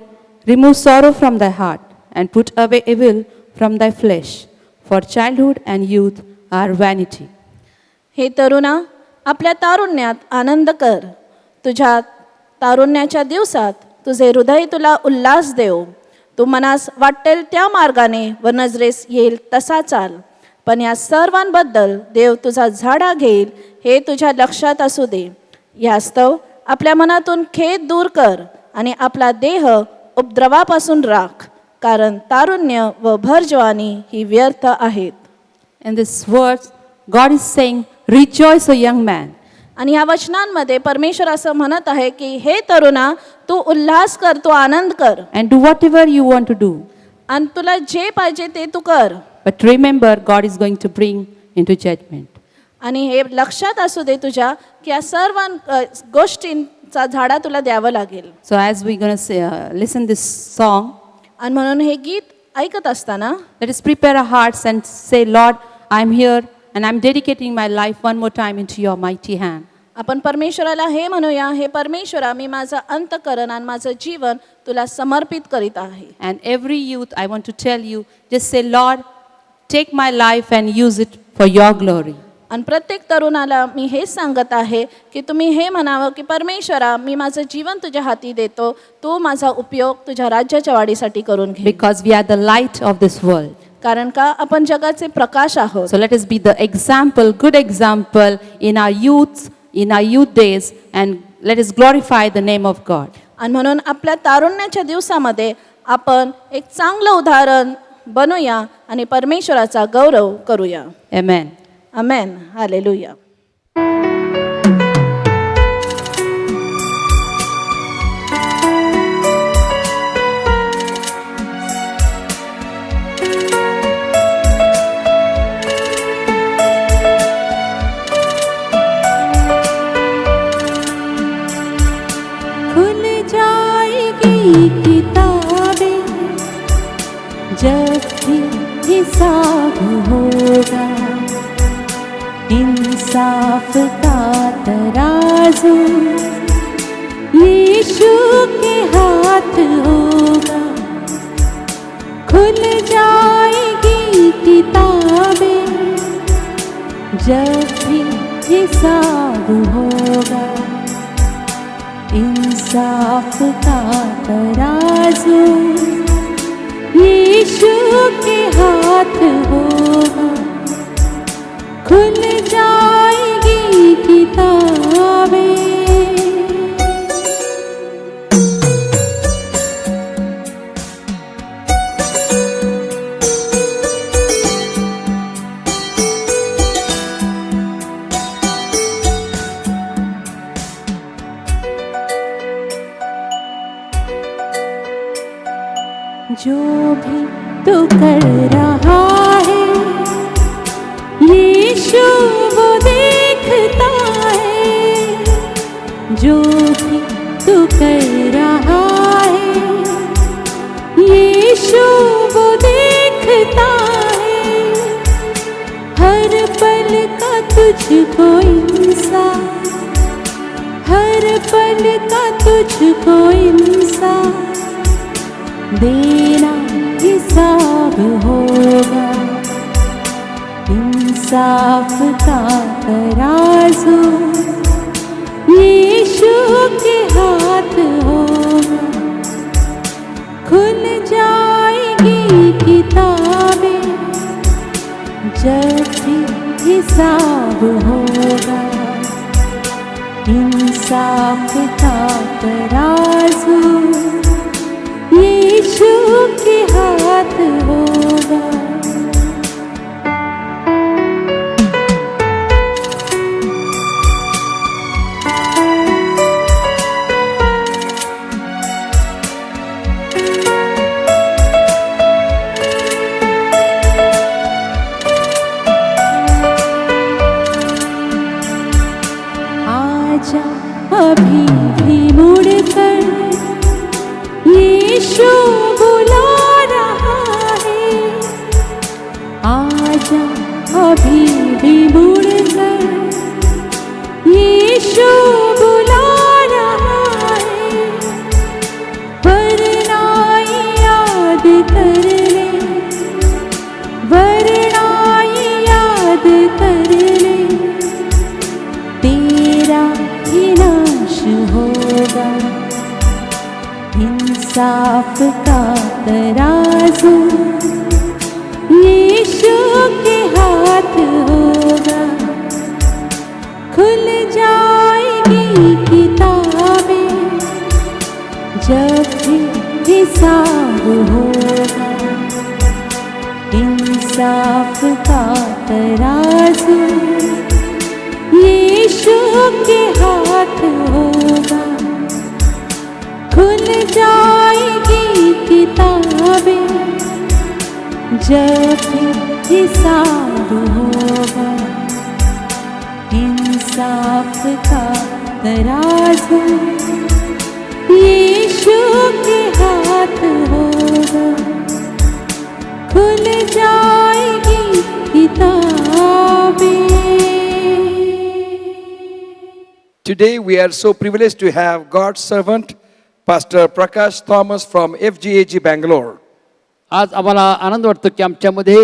remove sorrow from thy heart, and put away evil from thy flesh, for childhood and youth are vanity. हे तरुणा, आपल्या तारुण्यात आनंद कर. तुझ्या तारुण्याच्या दिवसात तुझे हृदय तुला उल्हास देव. तू मनास वाटेल त्या मार्गाने व नजरेस येईल तसा चाल. पण या सर्वांबद्दल देव तुझा झाडा घेईल हे तुझ्या लक्षात असू दे. यास्तव आपल्या मनातून खेद दूर कर आणि आपला देह उपद्रवापासून राख, कारण तारुण्य व भरजवानी ही व्यर्थ आहेत. In these words, God is saying, rejoice, O young man. आणि या वचनांमध्ये परमेश्वर असं म्हणत आहे की हे तरुणा, तू उल्हास कर, तू आनंद कर, And do whatever you want to do. आणि तुला जे पाहिजे ते तू कर. But remember, God is going to bring into judgment. आणि हे लक्षात असू दे तुझ्या की या सर्व गोष्टींचा झाडा तुला द्यावं लागेल. So as we're going to listen this song, आणि म्हणून हे गीत ऐकत असताना let us prepare our hearts and say, Lord, I'm here and I'm dedicating my life one more time into your mighty hand. आपण परमेश्वराला हे म्हणूया, हे परमेश्वरा, मी माझं अंतःकरण आणि माझं जीवन तुला समर्पित करीत आहे. And every youth, I want to tell you, just say, Lord, take my life and use it for your glory. आणि प्रत्येक तरुणाला मी हे सांगत आहे की तुम्ही हे म्हणावं की परमेश्वरा, मी माझं जीवन तुझ्या हाती देतो, तू माझा उपयोग तुझ्या राज्याच्या वाढीसाठी करून घे. Because we are the light of this world. कारण का आपण जगाचे प्रकाश आहोत. So let us be the example, good example in our youth days, and let us glorify the name of God. आणि म्हणून आपल्या तारुण्याच्या दिवसामध्ये आपण एक चांगलं उदाहरण बनूया आणि परमेश्वराचा गौरव करूया. Amen. आमेन. हालेलुया. खुल जाएगी किताबें जब भी हिसाब होगा, इंसाफ का तराजू यीशु के हाथ होगा. खुल जाएगी किताबें जब भी हिसाब होगा, इंसाफ का तराजू यीशु के हाथ होगा. खुल जाएगी किताबें. जो भी तू कर रहा है, यीशु वो देखता है. जो भी तू कर रहा है, यीशु वो देखता है. हर पल का तुझको इंसाफ, हर पल का तुझको इंसाफ देना हिसाब होगा. इंसाफ का तराजू यीशु के हाथ होगा. खुल जाएगी किताबें जब भी हिसाब होगा. इंसाफ का तराजू यीशु के हाथ होगा. आजा अभी भी मुड़कर, यीशु बुला रहा है. आजा अभी भी मुड़कर, यीशु बुला रहा है. वरना याद कर ले, वरना याद कर ले, तेरा ही नाश होगा. इंसाफ का तराजू यीशु के हाथ होगा. खुल जाएगी किताब हिसाब होगा, इंसाफ का तराजू यीशु के हाथ होगा। खुल जाएगी किताबें जब हिसाब होगा, इंसाफ का तराजू यीशु के हाथ होगा। खुल जाएगी किताबें। Today we are so privileged to have God's servant, Pastor Prakash Thomas from FGAG Bangalore. आज आम्हाला आनंद वाटतो की आमच्यामध्ये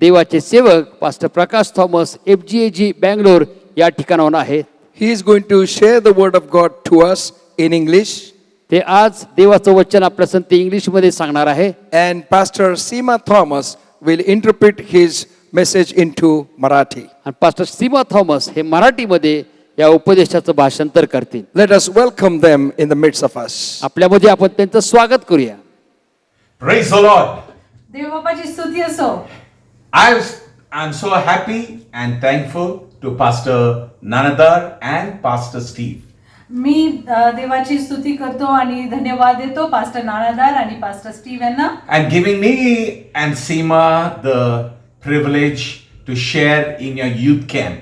देवाचे सेवक पास्टर प्रकाश थॉमस FGAG बँगलोर या ठिकाणाहून आहेत. He is going to share the word of God to us in English, ते आज देवाचं वचन आपल्या संत इंग्लिशमध्ये सांगणार आहे. and Pastor Seema Thomas will interpret his message into Marathi. आणि पास्टर सीमा थॉमस हे मराठीमध्ये या उपदेशाचं भाषांतर करतील. Let us welcome them in the midst of us. आपल्यामध्ये आपण त्यांचं स्वागत करूया. Praise the Lord. देवबापाची स्तुती असो. I'm so happy and thankful to Pastor Nanadar and Pastor Steve. मी देवाची स्तुती करतो आणि धन्यवाद देतो पास्टर नानादार आणि पास्टर स्टीव्ह यांना, And giving me and Seema the privilege to share in your youth camp.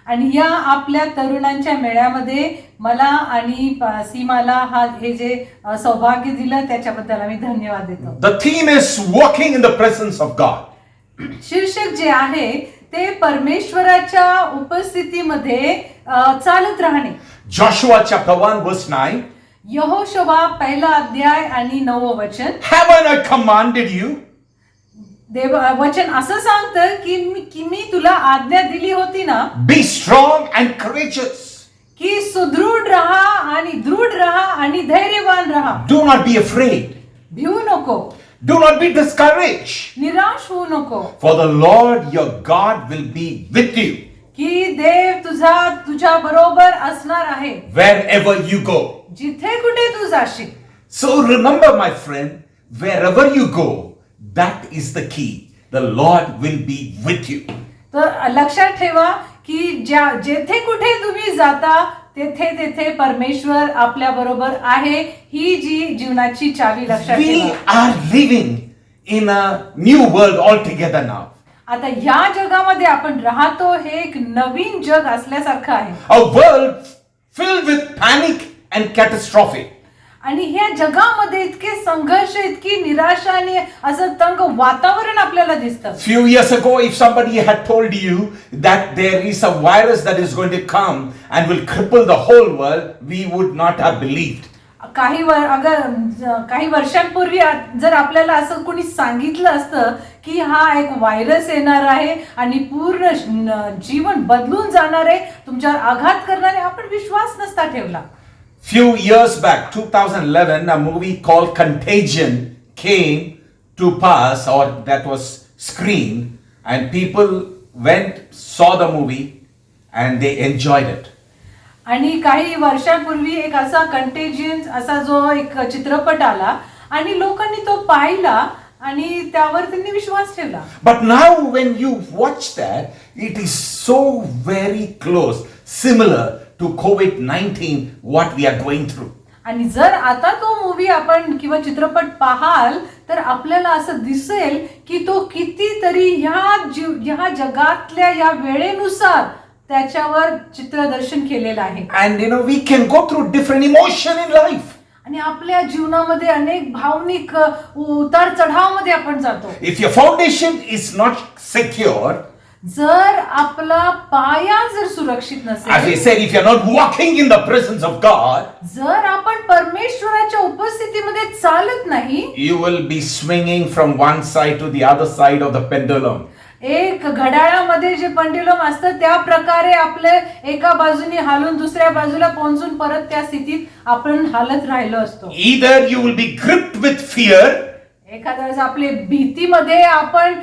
आणि या आपल्या तरुणांच्या मेळ्यामध्ये मला आणि सीमाला हे जे सौभाग्य दिलं त्याच्याबद्दल आम्ही धन्यवाद देतो. The theme is walking in the presence of God. शीर्षक जे आहे ते परमेश्वराच्या उपस्थितीमध्ये चालत राहणे. Joshua chapter 1 verse 9. यहोशुवा पहिला अध्याय आणि 9 वचन. Haven't I commanded you? देव वचन असं सांगतं की मी तुला आज्ञा दिली होती ना, Be strong and courageous. की सुदृढ राहा आणि दृढ राहा आणि धैर्यवान राहा. Do not be afraid. भिवू नको, Do not be discouraged. निराश होऊ नको, For the Lord your God will be with you की देव तुझ्या बरोबर असणार आहे wherever you go. जिथे कुठे तू जाशील. So remember, my friend, wherever you go, that is the key. The Lord will be with you. तर लक्षात ठेवा की जेथे कुठे तुम्ही जाता तेथे परमेश्वर आपल्या बरोबर आहे. ही जी जीवनाची चावी लक्षात We ठेवा. are living in a new world altogether now. आता या जगामध्ये आपण राहतो हे एक नवीन जग असल्यासारखं आहे. A world filled with panic and catastrophe. आणि ह्या जगामध्ये इतके संघर्ष, इतकी निराशा आणि असं तंग वातावरण आपल्याला दिसतं. Few years ago, if somebody had told you that there is a virus that is going to come and will cripple the whole world, we would not have believed. काही वर्षांपूर्वी जर आपल्याला असं कोणी सांगितलं असतं की हा एक व्हायरस येणार आहे आणि पूर्ण जीवन बदलून जाणार आहे, तुमच्यावर आघात करणार आहे, आपण विश्वास नसता ठेवला. Few years back, 2011, a movie called Contagion came to pass, or that was screened, and people went, saw the movie, and they enjoyed it. आणि काही वर्षांपूर्वी एक असा कंटेजियन असा जो एक चित्रपट आला आणि लोकांनी तो पाहिला आणि त्यावर त्यांनी विश्वास ठेवला. But now when you watch that, it is so very close, similar to COVID-19, what we are going through. आणि जर आता तो मूवी आपण किंवा चित्रपट पाहाल तर आपल्याला असं दिसेल की तो कितीतरी ह्या जगातल्या या वेळेनुसार त्याच्यावर चित्रदर्शन केलेलं आहे. And we can go through different emotion in life. आणि आपल्या जीवनामध्ये अनेक भावनिक उतार चढावामध्ये आपण जातो. If your foundation is not secure, जर आपला पाया जर सुरक्षित as I नसेल, said, if you're not walking in the presence of God, जर आपण परमेश्वराच्या उपस्थितीमध्ये चालत नाही, you will be swinging from one side to the other side of the pendulum. एक घड्याळामध्ये जे पेंड्युलम असतं त्या प्रकारे आपले एका बाजूने हालून दुसऱ्या बाजूला पोहोचून परत त्या स्थितीत आपण हालत राहिलो असतो. Either you will be gripped with fear, एखाद्या वेळेस आपले भीतीमध्ये आपण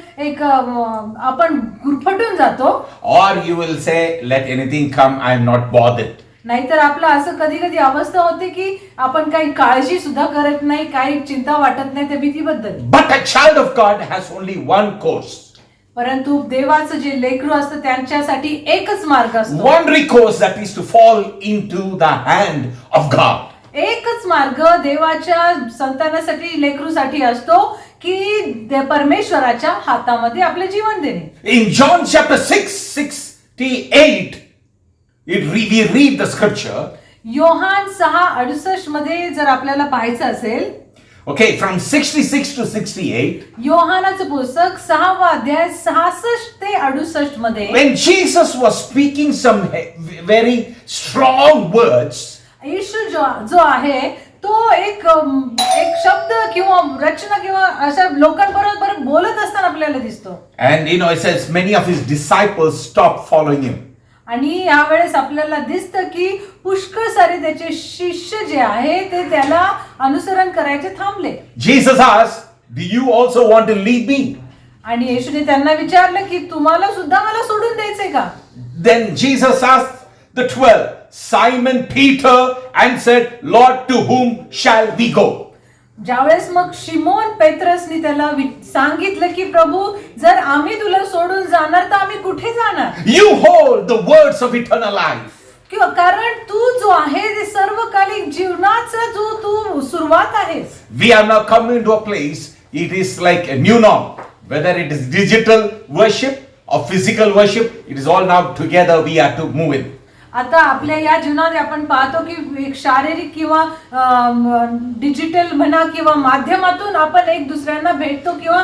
गुरफटून जातो, or you will say, let anything come, I am not bothered. नाहीतर आपलं असं कधी कधी अवस्था होते की आपण काही काळजी सुद्धा करत नाही, काही चिंता वाटत नाही त्या भीतीबद्दल. But a child of God has only one course. परंतु देवाचं जे लेकरू असतं त्यांच्यासाठी एकच मार्ग असतो. One recourse, that is to fall into the hand of God. एकच मार्ग देवाच्या संतानासाठी लेकरूसाठी असतो की परमेश्वराच्या हातामध्ये आपले जीवन देणे. In John chapter 6:68, we read the scripture. Yohan 6:68 मध्ये जर आपल्याला पाहायचं असेल, Okay, from 66 to 68, योहानाचं पुस्तक 6वा अध्याय 66 ते 68 मध्ये when Jesus was speaking some very strong words, येशू जो आहे तो एक शब्द किंवा रचना किंवा अशा लोकांबरोबर बोलत असताना आपल्याला दिसतो. and it says many of his disciples stopped following him. आणि यावेळेस आपल्याला दिसतं की पुष्कळ सारे त्याचे शिष्य जे आहे ते त्याला अनुसरण करायचे थांबले. Jesus asked, "Do you also want to leave me?" आणि येशूने त्यांना विचारलं की तुम्हाला सुद्धा मला सोडून द्यायचंय का? Then Jesus asked the 12. Simon Peter answered, "Lord, to whom shall we go?" ज्यावेळेस मग शिमोन पेत्रसनी त्याला सांगितलं की प्रभू जर आम्ही तुला सोडून जाणार तर आम्ही कुठे जाणार? You hold the words of eternal life. किंवा कारण तू जो आहे ते सर्वकालिक जीवनाचा जो तू सुरुवात आहेस. We have now come into a place, it is like a new norm. Whether it is digital worship or physical worship, it is all now together we have to move in. आता आपल्या या जीवनात आपण पाहतो की एक शारीरिक किंवा डिजिटल म्हणा किंवा माध्यमातून आपण एक दुसऱ्यांना भेटतो किंवा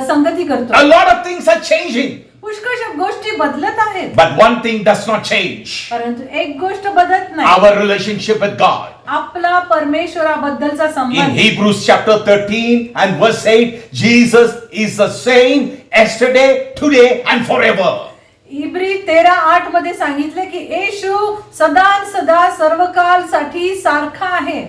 संगती करतो. A lot of things are changing. पुष्कळशा गोष्टी बदलत आहेत. But one thing does not change. परंतु एक गोष्ट बदलत नाही. Our relationship with God. आपला परमेश्वराबद्दलचा In संबंध. Hebrews chapter 13 and verse 8, Jesus is the same yesterday, today and forever. इब्री 13:8 मध्ये सांगितले की येशू सदा सर्वकालसाठी सारखा आहे.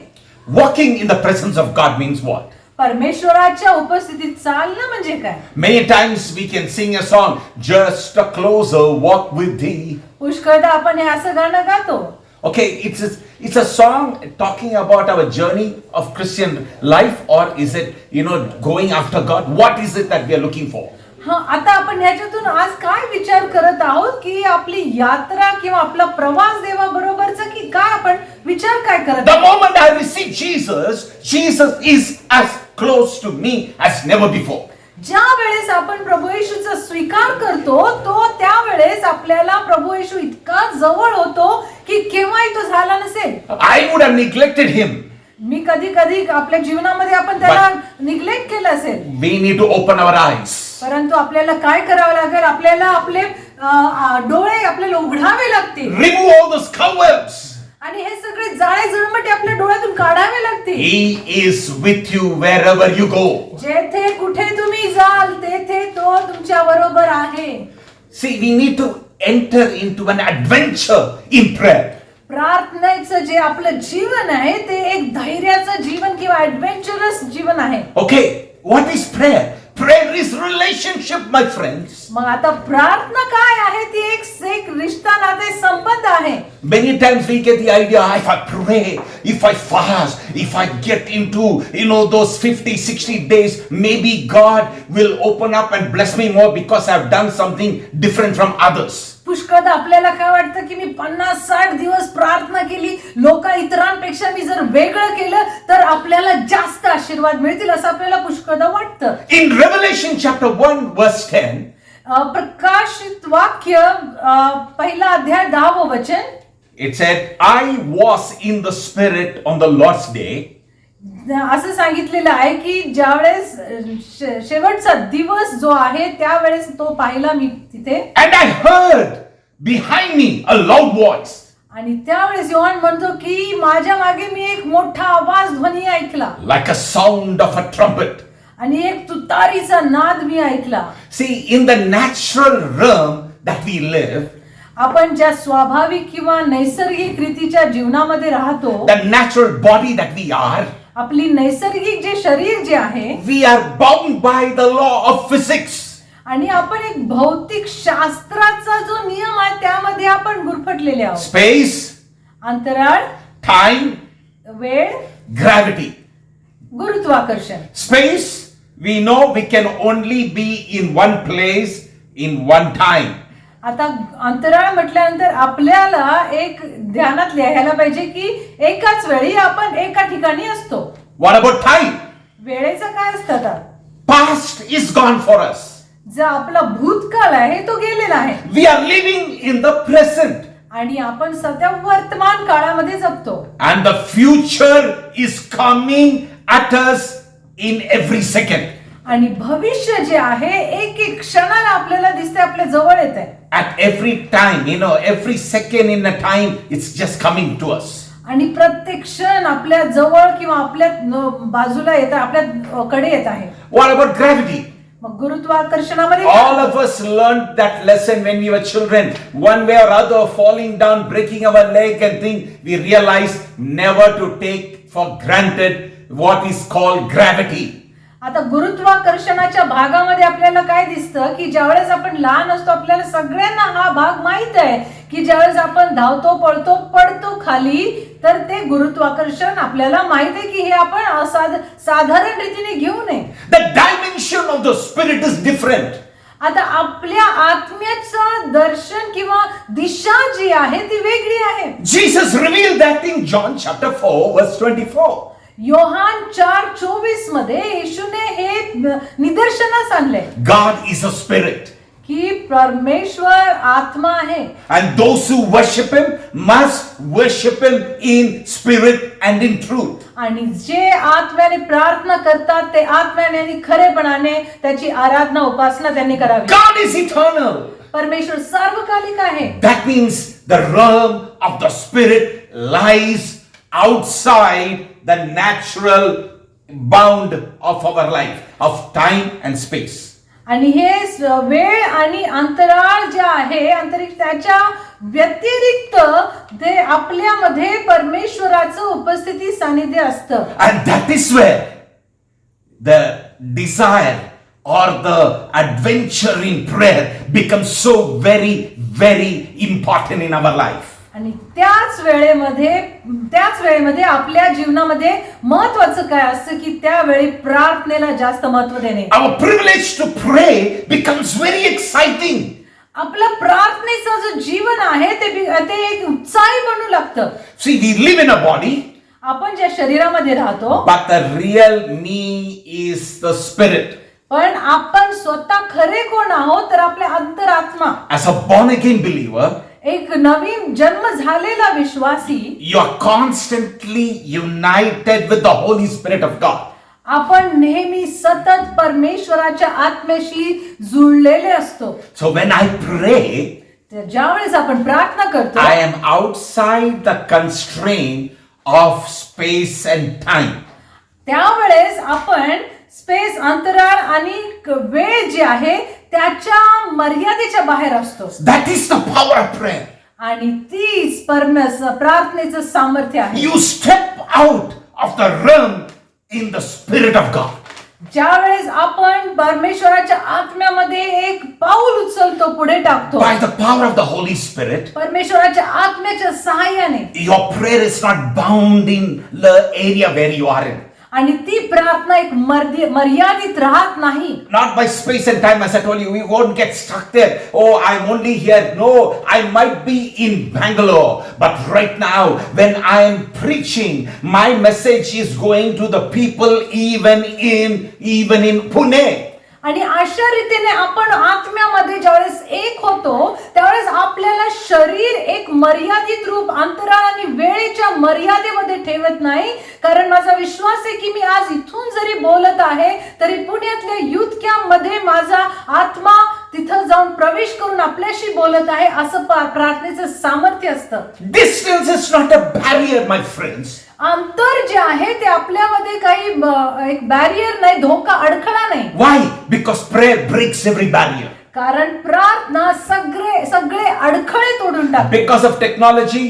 Walking in the presence of God means what? परमेश्वराच्या उपस्थितीत चालणं म्हणजे काय? Many times we can sing a song, just a closer walk with thee. पुष्कळदा आपण हे असं गाणं गातो. Okay, it's a song talking about our journey of Christian life, or is it, going after God? What is it that we are looking for? आता आपण याच्यातून आज काय विचार करत आहोत की आपली यात्रा किंवा आपला प्रवास देवाबरोबरचा की काय आपण विचार काय करत The आहोत? moment I receive Jesus, Jesus is as close to me as never before. ज्या वेळेस आपण प्रभू येशूचा स्वीकार करतो तो त्यावेळेस आपल्याला प्रभू येशू इतका जवळ होतो की केव्हाही तो झाला नसेल. I would have neglected him. मी कधी आपल्या जीवनामध्ये आपण त्याला निग्लेक्ट केलं असेल. We need to open our eyes. परंतु आपल्याला काय करावं लागेल? आपल्याला आपले डोळे आपल्याला उघडावे लागतील. Remove all those cobwebs. आणि हे सगळे जाळे जळमटे आपल्या डोळ्यातून काढावे लागतील. He is with you wherever you go. जेथे कुठे तुम्ही जाल तेथे तो तुमच्या बरोबर आहे. See, we need to enter into an adventure in prayer. प्रार्थनेचं जे आपलं जीवन आहे ते एक धैर्याचं जीवन किंवा ऍडव्हेंचरस जीवन आहे. Okay, what is prayer? Prayer is relationship, my friends. मग आता प्रार्थना काय आहे? ती एक रिश्ता नाते संबंध आहे. Many times we get the idea, if I pray, if I fast, if I get into, those 50, 60 days, maybe God will open up and bless me more because I've done something different from others. पुष्कळदा आपल्याला काय वाटतं की मी 50-60 दिवस प्रार्थना केली, इतरांपेक्षा मी जर वेगळं केलं तर आपल्याला जास्त आशीर्वाद मिळतील असं आपल्याला पुष्कळदा वाटतं. In Revelation chapter 1 verse 10, प्रकाशित वाक्य पहिला अध्याय 10वं वचन, it said, I was in the spirit on the Lord's day. असं सांगितलेलं आहे की ज्यावेळेस शेवटचा दिवस जो आहे त्यावेळेस तो पाहिला मी तिथे. And I heard behind me a loud voice. आणि त्यावेळेस योहान म्हणतो की माझ्या मागे मी एक मोठा आवाज ध्वनी ऐकला. Like a sound of a trumpet. आणि एक तुतारीचा नाद मी ऐकला. See, in the natural realm that we live, आपण ज्या स्वाभाविक किंवा नैसर्गिक रीतीच्या जीवनामध्ये राहतो, the natural body that we are, आपली नैसर्गिक जे शरीर जे आहे, we are bound by the law of physics. आणि आपण एक भौतिक शास्त्राचा जो नियम आहे त्यामध्ये आपण गुरफटलेले आहोत. Space, अंतराळ, time, वेळ, gravity. गुरुत्वाकर्षण. Space, we know we can only be in one place in one time. आता अंतराळ म्हटल्यानंतर आपल्याला एक ध्यानात लिहायला पाहिजे की एकाच वेळी आपण एका ठिकाणी असतो. What about time? वेळेचं काय असतं आता? Past is gone for us. जो आपला भूतकाळ आहे तो गेलेला आहे We are living in the present. आणि आपण सध्या वर्तमान काळामध्ये जगतो. And the future is coming at us in every second. आणि भविष्य जे आहे एक एक क्षणाला आपल्याला दिसते, आपल्या जवळ येत आहे. At every time, every second in a time, it's just coming to us. आणि प्रत्येक क्षण आपल्या जवळ किंवा आपल्या बाजूला येत आहे, आपल्या कडे येत आहे. What about gravity? मग गुरुत्वाकर्षणामध्ये All of us learned that lesson when we were children. One way or other, falling down, breaking our leg and thing, we realized never to take for granted what is called gravity. आता गुरुत्वाकर्षणाच्या भागामध्ये आपल्याला काय दिसतं की ज्यावेळेस आपण लहान असतो आपल्याला सगळ्यांना हा भाग माहित आहे की ज्यावेळेस आपण धावतो, पळतो, पडतो खाली, तर ते गुरुत्वाकर्षण आपल्याला माहित आहे की हे आपण साधारण रीतीने घेऊ नये. The dimension of the spirit is different. आता आपल्या आत्म्याचं दर्शन किंवा दिशा जी आहे ती वेगळी आहे. Jesus revealed that in John chapter 4 verse 24. Yohan 4:24 मध्ये येशूने हे निदर्शनास आणले God is a spirit. की परमेश्वर आत्मा आहे. And those who worship him must worship him in spirit and in truth. आणि जे आत्म्याने प्रार्थना करतात ते आत्म्याने आणि खरेपणाने त्याची आराधना उपासना त्यांनी करावी. God is eternal. परमेश्वर सार्वकालिक आहे. That means the realm of the spirit lies outside the natural bound of our life, of time and space. आणि हे वेळ आणि अंतराळ जे आहे अंतरिक्ष त्याच्या व्यतिरिक्त ते आपल्यामध्ये परमेश्वराचं उपस्थिती सानिध्य असतं. And that is where the desire or the adventure in prayer becomes so very, very important in our life. आणि त्याच वेळेमध्ये आपल्या जीवनामध्ये महत्वाचं काय असतं की त्यावेळी प्रार्थनेला जास्त महत्व देणे. Our privilege to pray becomes very exciting. आपलं प्रार्थनेचं जो जीवन आहे ते एक उत्साही बनू लागतं. See, we live in a body, आपण ज्या शरीरामध्ये राहतो but the real me is the spirit. पण आपण स्वतः खरे कोण आहोत तर आपल्या अंतरात्मा. As a born again believer, एक नवीन जन्म झालेला विश्वासी, you are constantly united with the Holy Spirit of God. आपण नेहमी सतत परमेश्वराच्या आत्म्याशी जुळलेले असतो. So when I pray, तर ज्यावेळेस आपण प्रार्थना करतो I am outside the constraint of space and time. त्यावेळेस आपण स्पेस, अंतराळ आणि वेळ जी आहे त्याच्या मर्यादेच्या बाहेर असतो. That is the power of prayer. आणि तीच प्रार्थनेचं सामर्थ्य आहे. You step out of the realm in the Spirit of God. ज्यावेळेस आपण परमेश्वराच्या आत्म्यामध्ये एक पाऊल उचलतो, पुढे टाकतो By the power of the Holy Spirit, परमेश्वराच्या आत्म्याच्या सहाय्याने, your prayer is not bound in the area where you are in. आणि ती प्रार्थना एक मर्यादित राहत नाही. Not by space and time, as I told you, we won't get stuck there. Oh, I'm only here. No, I might be in Bangalore, but right now, when I am preaching, my message is going to the people even in Pune. आणि अशा रीतीने आपण आत्म्यामध्ये ज्यावेळेस एक होतो त्यावेळेस आपल्याला शरीर एक मर्यादित रूप अंतराळ आणि वेळेच्या मर्यादेमध्ये ठेवत नाही. कारण माझा विश्वास आहे की मी आज इथून जरी बोलत आहे तरी पुण्यातल्या युथ कॅम्प मध्ये माझा आत्मा तिथं जाऊन प्रवेश करून आपल्याशी बोलत आहे, असं प्रार्थनेचं सामर्थ्य असतं. Distance is not a barrier, my friends. अंतर जे आहे ते आपल्यामध्ये काही एक बॅरियर नाही, धोका, अडथळा नाही. Why? Because prayer breaks every barrier. कारण प्रार्थना सगळे अडखळे तोडून टाकते. Because of technology,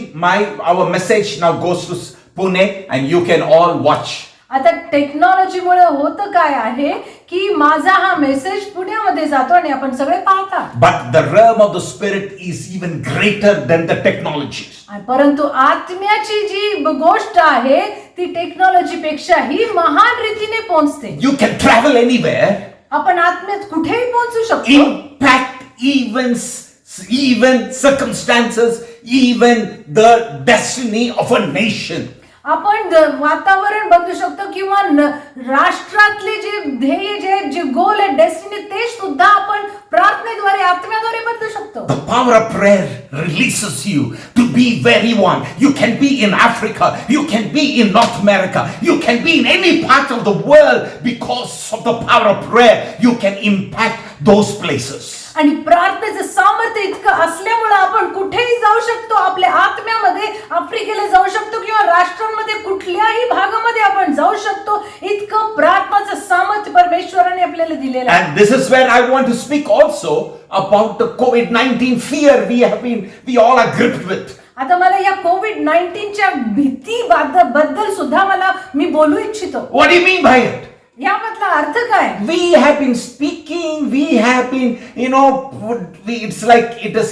our message now goes to Pune and you can all watch. आता टेक्नॉलॉजीमुळे होतं काय आहे की माझा हा मेसेज पुण्यामध्ये जातो आणि आपण सगळे पाहता. But the realm of the spirit is even greater than the technologies. परंतु आत्म्याची जी गोष्ट आहे ती टेक्नॉलॉजी पेक्षाही महान रीतीने पोहोचते. You can travel anywhere, आपण आत्म्यात कुठेही पोहोचू शकतो. impact even circumstances, even the destiny of a nation. आपण वातावरण बदलू शकतो किंवा राष्ट्रातले जे ध्येय जे गोल आहे डेस्टिनी ते सुद्धा आपण प्रार्थनेद्वारे आत्म्याद्वारे बदलू शकतो. The power of prayer releases you to be where you want. You can be in Africa, you can be in North America, you can be in any part of the world. Because of the power of prayer, you can impact those places. आणि प्रार्थनेचं सामर्थ्य इतकं असल्यामुळे आपण कुठेही जाऊ शकतो. आपल्या आत्म्यामध्ये आफ्रिकेला जाऊ शकतो किंवा राष्ट्रांमध्ये कुठल्याही भागामध्ये आपण जाऊ शकतो. इतकं प्रार्थनाचं सामर्थ्य परमेश्वराने आपल्याला दिलेलं आहे. And this is where I want to speak also about the COVID-19 fear we all are gripped with. आता मला या कोविड-19च्या भीती बद्दल सुद्धा मी बोलू इच्छितो. What do you mean by it? यामधला अर्थ काय? We have been speaking, we have been, it's like it is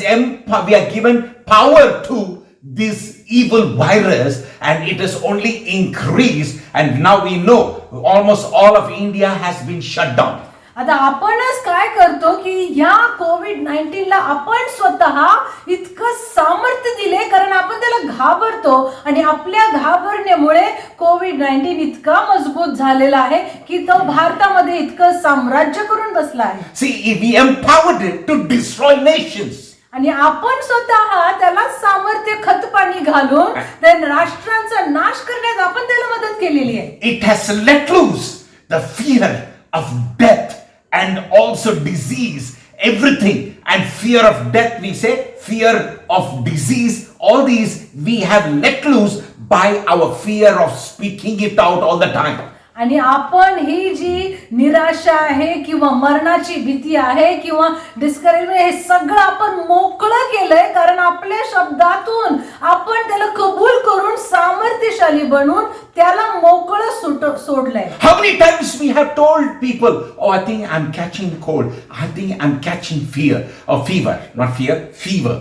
we are given power to this evil virus and it is only increased, and now we know almost all of India has been shut down. आता आपणच काय करतो की या कोविड-19ला आपण स्वतः इतकं सामर्थ्य दिले कारण आपण त्याला घाबरतो आणि आपल्या घाबरण्यामुळे कोविड-19 इतका मजबूत झालेला आहे की तो भारतामध्ये इतकं साम्राज्य करून बसला आहे. See, we empowered it to destroy nations. आणि आपण स्वतः त्याला सामर्थ्य खतपाणी घालून त्या राष्ट्रांचा नाश करण्यात आपण त्याला मदत केलेली आहे. It has let loose the fear of death and also disease, everything. And fear of death, we say, fear of disease, all these we have let loose by our fear of speaking it out all the time. आणि आपण ही जी निराशा आहे किंवा मरणाची भीती आहे किंवा discouragement हे सगळं आपण मोकळं केलंय कारण आपल्या शब्दातून आपण त्याला कबूल करून सामर्थ्यशाली बनून त्याला मोकळं सोडलंय. How many times we have told people, oh, I think I'm catching cold, I think I'm catching fever, not fear, fever.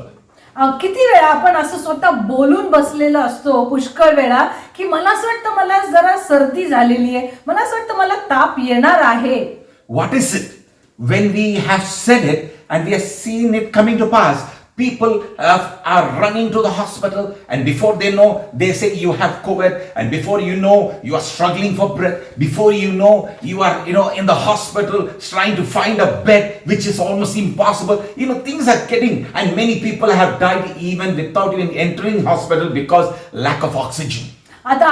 किती वेळा आपण असं स्वतः बोलून बसलेलं असतो पुष्कळ वेळा की मला असं वाटतं मला जरा सर्दी झालेली आहे, मला असं वाटतं मला ताप येणार आहे. What is it? When we have said it and we have seen it coming to pass, people are running to the hospital, and before they know, they say you have COVID, and before you know, you are struggling for breath. Before you know, you are in the hospital trying to find a bed, which is almost impossible. Things are getting, and many people have died even without even entering hospital because lack of oxygen. आता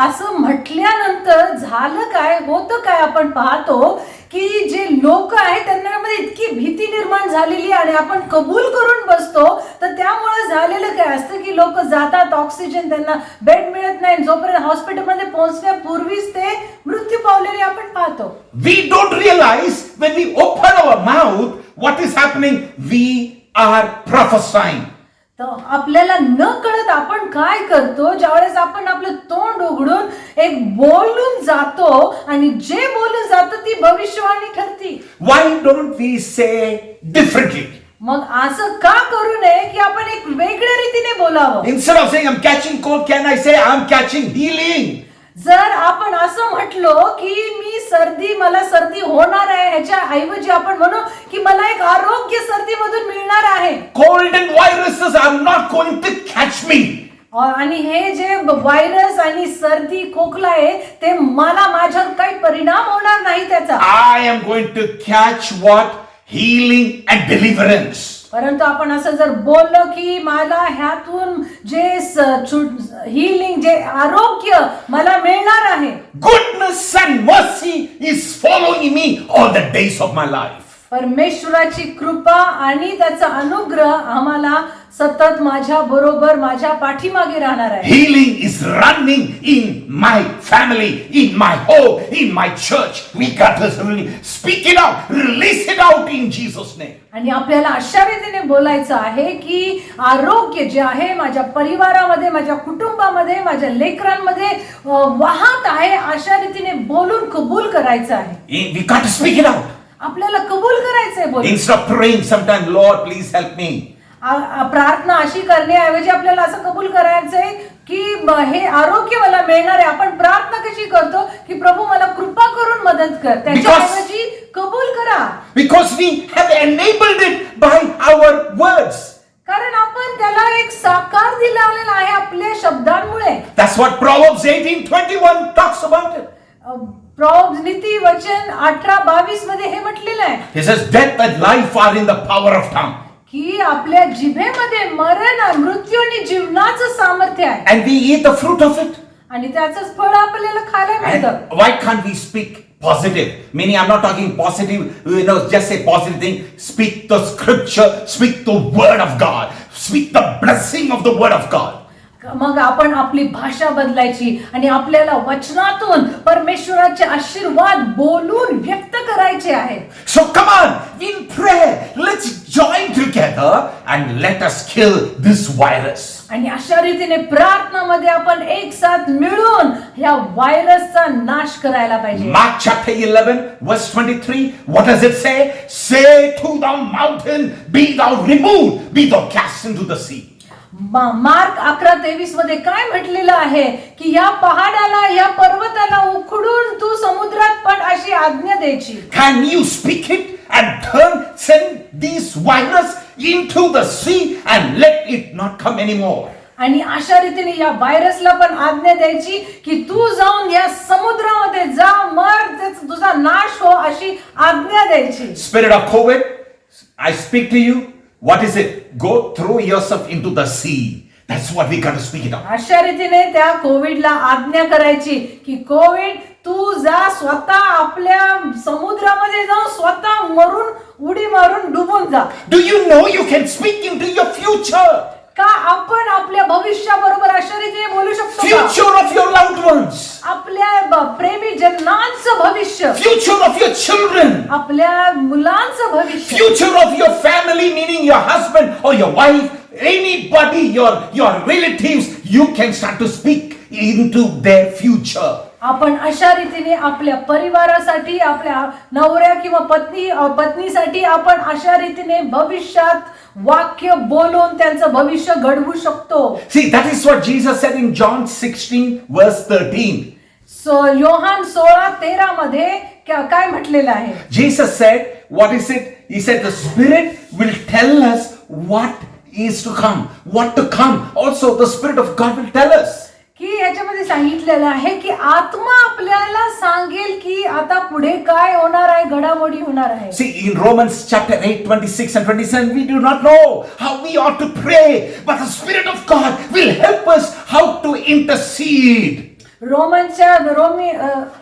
असं म्हटल्यानंतर झालं काय होतं काय आपण पाहतो की जे लोक आहेत त्यांच्यामध्ये इतकी भीती निर्माण झालेली आणि आपण कबूल करून बसतो तर त्यामुळे झालेलं काय असतं की लोक जातात, ऑक्सिजन त्यांना बेड मिळत नाही, जोपर्यंत हॉस्पिटलमध्ये पोहोचण्यापूर्वीच ते मृत्यू पावलेले आपण पाहतो. We don't realize when we open our mouth what is happening. We are prophesying. तर आपल्याला न कळत आपण काय करतो ज्यावेळेस आपण आपलं तोंड उघडून एक बोलून जातो आणि जे बोलून जातं ती भविष्यवाणी ठरती. Why don't we say differently? मग असं का करू नये की आपण एक वेगळ्या रीतीने बोलावं. Instead of saying I'm catching cold, can I say I'm catching healing? जर आपण असं म्हटलो की मला सर्दी होणार आहे ह्याच्या ऐवजी आपण म्हणू की मला एक आरोग्य सर्दीमधून मिळणार आहे. Cold and viruses are not going to catch me. आणि हे जे व्हायरस आणि सर्दी खोकला आहे ते माझ्यावर काही परिणाम होणार नाही त्याचा. I am going to catch what? Healing and deliverance. परंतु आपण असं जर बोललो की मला ह्यातून जे हिलिंग जे आरोग्य मला मिळणार आहे, Goodness and mercy is following me all the days of my life. परमेश्वराची कृपा आणि त्याचा अनुग्रह आम्हाला सतत माझ्या बरोबर माझ्या पाठीमागे राहणार आहे. Healing is running in my family, in my home, in my church. We got to really speak it out, release it out in Jesus' name. आणि आपल्याला अशा रीतीने बोलायचं आहे की आरोग्य जे आहे माझ्या परिवारामध्ये, माझ्या कुटुंबामध्ये, माझ्या लेकरांमध्ये वाहत आहे, अशा रीतीने बोलून कबूल करायचं आहे. We got to speak it out. आपल्याला कबूल करायचंय बोलून. Instead of praying sometimes, Lord, please help me. प्रार्थना अशी करण्याऐवजी आपल्याला असं कबूल करायचंय की हे आरोग्य मला मिळणार आहे. आपण प्रार्थना कशी करतो की प्रभू मला कृपा करून मदत कर, त्याच्याऐवजी कबूल करा. Because we have enabled it by our words. कारण आपण त्याला एक साकार दिलेला आहे आपल्या शब्दांमुळे. That's what Proverbs 18:21 talks about it. प्रॉब्स नीती वचन 18:22 मध्ये हे म्हटलेलं आहे He says, death and life are in the power of tongue. की आपल्या जिभेमध्ये मरण, मृत्यू आणि जीवनाचं सामर्थ्य आहे. And we eat the fruit of it. आणि त्याचंच फळ आपल्याला खायला मिळतं. And why can't we speak positive? Meaning, I'm not talking positive, just say positive thing. Speak the scripture, speak the word of God, speak the blessing of the word of God. मग आपण आपली भाषा बदलायची आणि आपल्याला वचनातून परमेश्वराचे आशीर्वाद बोलून व्यक्त करायचे आहेत. So come on, in prayer, let's join together and let us kill this virus. आणि अशा रीतीने प्रार्थनामध्ये आपण एक साथ मिळून या व्हायरसचा नाश करायला पाहिजे. Mark chapter 11 verse 23, what does it say? Say to the mountain, be thou removed, be thou cast into the sea. Mark 11:23 मध्ये काय म्हटलेलं आहे की या पहाडाला, या पर्वताला उखडून तू समुद्रात पड अशी आज्ञा द्यायची. Can you speak it and send this virus into the sea and let it not come anymore? आणि अशा रीतीने या व्हायरसला पण आज्ञा द्यायची की तू जाऊन या समुद्रामध्ये जा, मर, तुझा नाश हो अशी आज्ञा द्यायची. Spirit of COVID, I speak to you. What is it? Go throw yourself into the sea. That's what we got to speak it out. अशा रीतीने त्या कोविडला आज्ञा करायची की कोविड तू जा, स्वतः आपल्या समुद्रामध्ये जाऊन स्वतः मरून, उडी मारून डुबून जा. Do you know you can speak into your future? का आपण आपल्या भविष्याबरोबर अशा रीतीने बोलू शकतो का? Future of your loved ones. आपल्या प्रेमी जनांचं भविष्य, Future of your children. आपल्या मुलांचं भविष्य, Future of your family, meaning your husband or your wife, anybody, your relatives, you can start to speak into their future. आपण अशा रीतीने आपल्या परिवारासाठी, आपल्या नवऱ्या किंवा पत्नीसाठी आपण अशा रीतीने भविष्यात वाक्य बोलून त्यांचं भविष्य घडवू शकतो. See, that is what Jesus said in John 16 verse 13. Yohan 16:13 मध्ये काय म्हटलेलं आहे? Jesus said, what is it? He said the Spirit will tell us what is to come, what to come. Also, the Spirit of God will tell us. की याच्यामध्ये सांगितलेलं आहे की आत्मा आपल्याला सांगेल की आता पुढे काय होणार आहे, घडामोडी होणार आहे. See, in Romans chapter 8, 26 and 27, we do not know how we ought to pray, but the Spirit of God will help us how to intercede.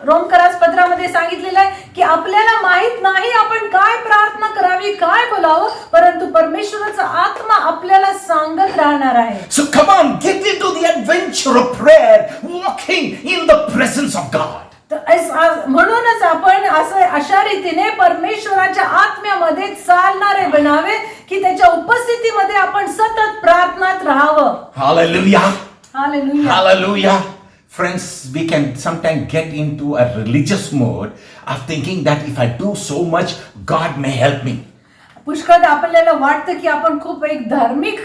रोमकरास पत्रामध्ये सांगितलेलं आहे की आपल्याला माहित नाही आपण काय प्रार्थना करावी, काय बोलावं, परंतु परमेश्वराचा आत्मा आपल्याला सांगत राहणार आहे. So come on, get into the adventure of prayer, walking in the presence of God. म्हणूनच आपण असं अशा रीतीने परमेश्वराच्या आत्म्यामध्ये चालणारे बनावे की त्याच्या उपस्थितीमध्ये आपण सतत प्रार्थनात राहावं. Hallelujah. Hallelujah. Hallelujah. Friends, we can sometimes get into a religious mode of thinking that if I do so much, God may help me. पुष्कळ आपल्याला वाटतं की आपण खूप एक धार्मिक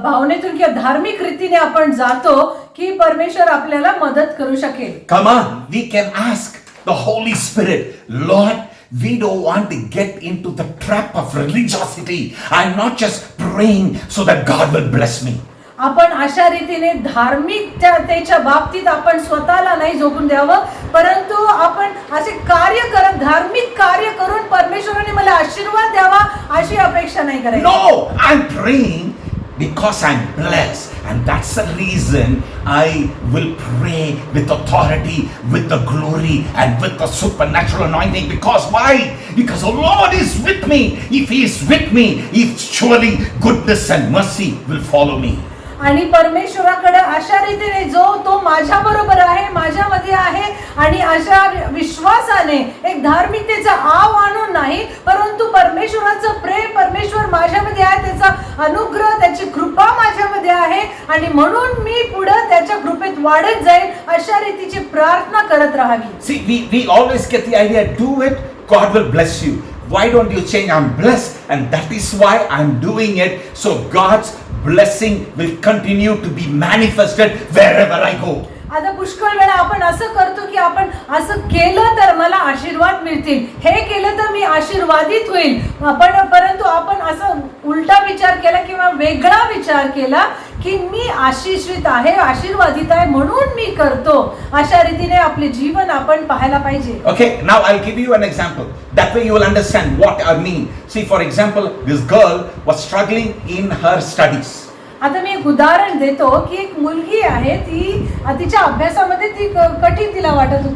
भावनेतून किंवा धार्मिक रीतीने आपण जातो की परमेश्वर आपल्याला मदत करू शकेल. Come on, we can ask the Holy Spirit, Lord, we don't want to get into the trap of religiosity. I'm not just praying so that God will bless me. आपण अशा रीतीने धार्मिकतेच्या बाबतीत आपण स्वतःला नाही झोकून द्यावं, परंतु आपण असे कार्य करत, धार्मिक कार्य करून परमेश्वराने मला आशीर्वाद द्यावा अशी अपेक्षा नाही करायची. No, I'm praying because I'm blessed. And that's the reason I will pray with authority, with the glory, and with the supernatural anointing. Because why? Because the Lord is with me. If He is with me, surely goodness and mercy will follow me. आणि परमेश्वराकडे अशा रीतीने जो तो माझ्या बरोबर आहे, माझ्यामध्ये आहे आणि अशा विश्वासाने एक धार्मिकतेचा आव आणून नाही, परंतु परमेश्वराचं प्रेम, परमेश्वर माझ्यामध्ये आहे, त्याचा अनुग्रह, त्याची कृपा माझ्यामध्ये आहे आणि म्हणून मी पुढे त्याच्या कृपेत वाढत जाईल, अशा रीतीची प्रार्थना करत राहावी. See, we always get the idea, do it, God will bless you. Why don't you change? I'm blessed, and that is why I'm doing it. So God's blessing will continue to be manifested wherever I go. आता पुष्कळ वेळा आपण असं करतो की आपण असं केलं तर मला आशीर्वाद मिळतील, हे केलं तर मी आशीर्वादित होईल, परंतु आपण असं उलटा विचार केला किंवा वेगळा विचार केला की मी आशीर्षित आहे, आशीर्वादित आहे म्हणून मी करतो, अशा रीतीने आपले जीवन आपण पाहायला पाहिजे. Okay, now I'll give you an example. That way you will understand what I mean. See, for example, this girl was struggling in her studies. आता मी एक उदाहरण देतो की एक मुलगी आहे, ती तिच्या अभ्यासामध्ये ती कठीण तिला वाटत होती.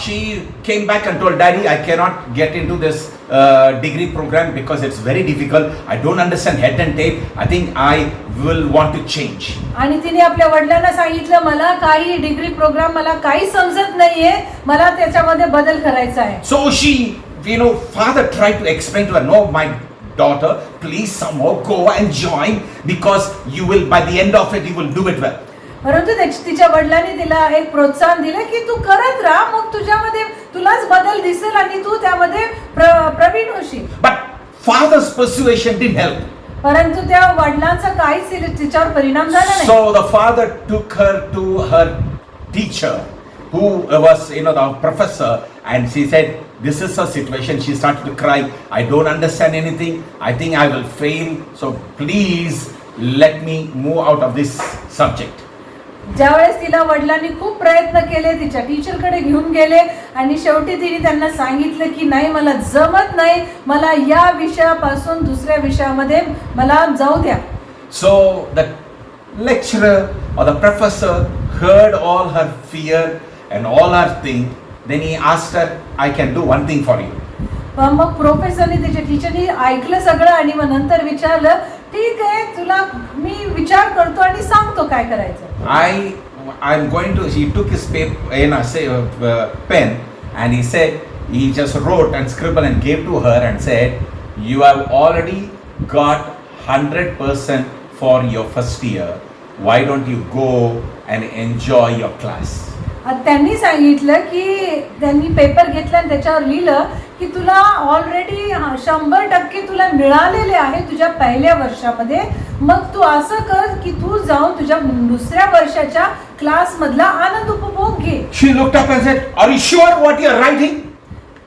She came back and told, Daddy, I cannot get into this degree program because it's very difficult. I don't understand head and tail. I think I will want to change. आणि तिने आपल्या वडिलांना सांगितलं, मला काही डिग्री प्रोग्राम मला काही समजत नाहीये, मला त्याच्यामध्ये बदल करायचा आहे. So she, father tried to explain to her, no, my daughter, please somehow go and join because you will, by the end of it, you will do it well. परंतु तिच्या वडिलांनी तिला एक प्रोत्साहन दिलं की तू करत राहा, मग तुझ्यामध्ये तुलाच बदल दिसेल आणि तू त्यामध्ये प्रवीण होशील. But father's persuasion didn't help. परंतु त्या वडिलांचा काहीच तिच्यावर परिणाम झाला नाही. So the father took her to her teacher, who was, the professor, and she said, this is her situation. She started to cry. I don't understand anything. I think I will fail. So please let me move out of this subject. ज्यावेळेस तिला वडिलांनी खूप प्रयत्न केले, तिच्या टीचरकडे घेऊन गेले आणि शेवटी तिने त्यांना सांगितलं की नाही, मला जमत नाही, मला या विषयापासून दुसऱ्या विषयामध्ये मला जाऊ द्या. So the lecturer or the professor heard all her fear and all her thing. Then he asked her, I can do one thing for you. मग प्रोफेसरनी त्याच्या टीचरनी ऐकलं सगळं आणि मग नंतर विचारलं, ठीक आहे, तुला मी विचार करतो आणि सांगतो काय करायचं. I'm going to. He took his pen and he said, he just wrote and scribbled and gave to her and said, you have already got 100% for your first year. Why don't you go and enjoy your class? त्यांनी सांगितलं की त्यांनी paper घेतला आणि त्याच्यावर लिहिलं की तुला ऑलरेडी 100% तुला मिळालेले आहे तुझ्या पहिल्या वर्षामध्ये, मग तू असं कर की तू जाऊन तुझ्या दुसऱ्या वर्षाच्या क्लास मधला आनंद उपभोग घे. She looked up and said, are you sure what you are writing?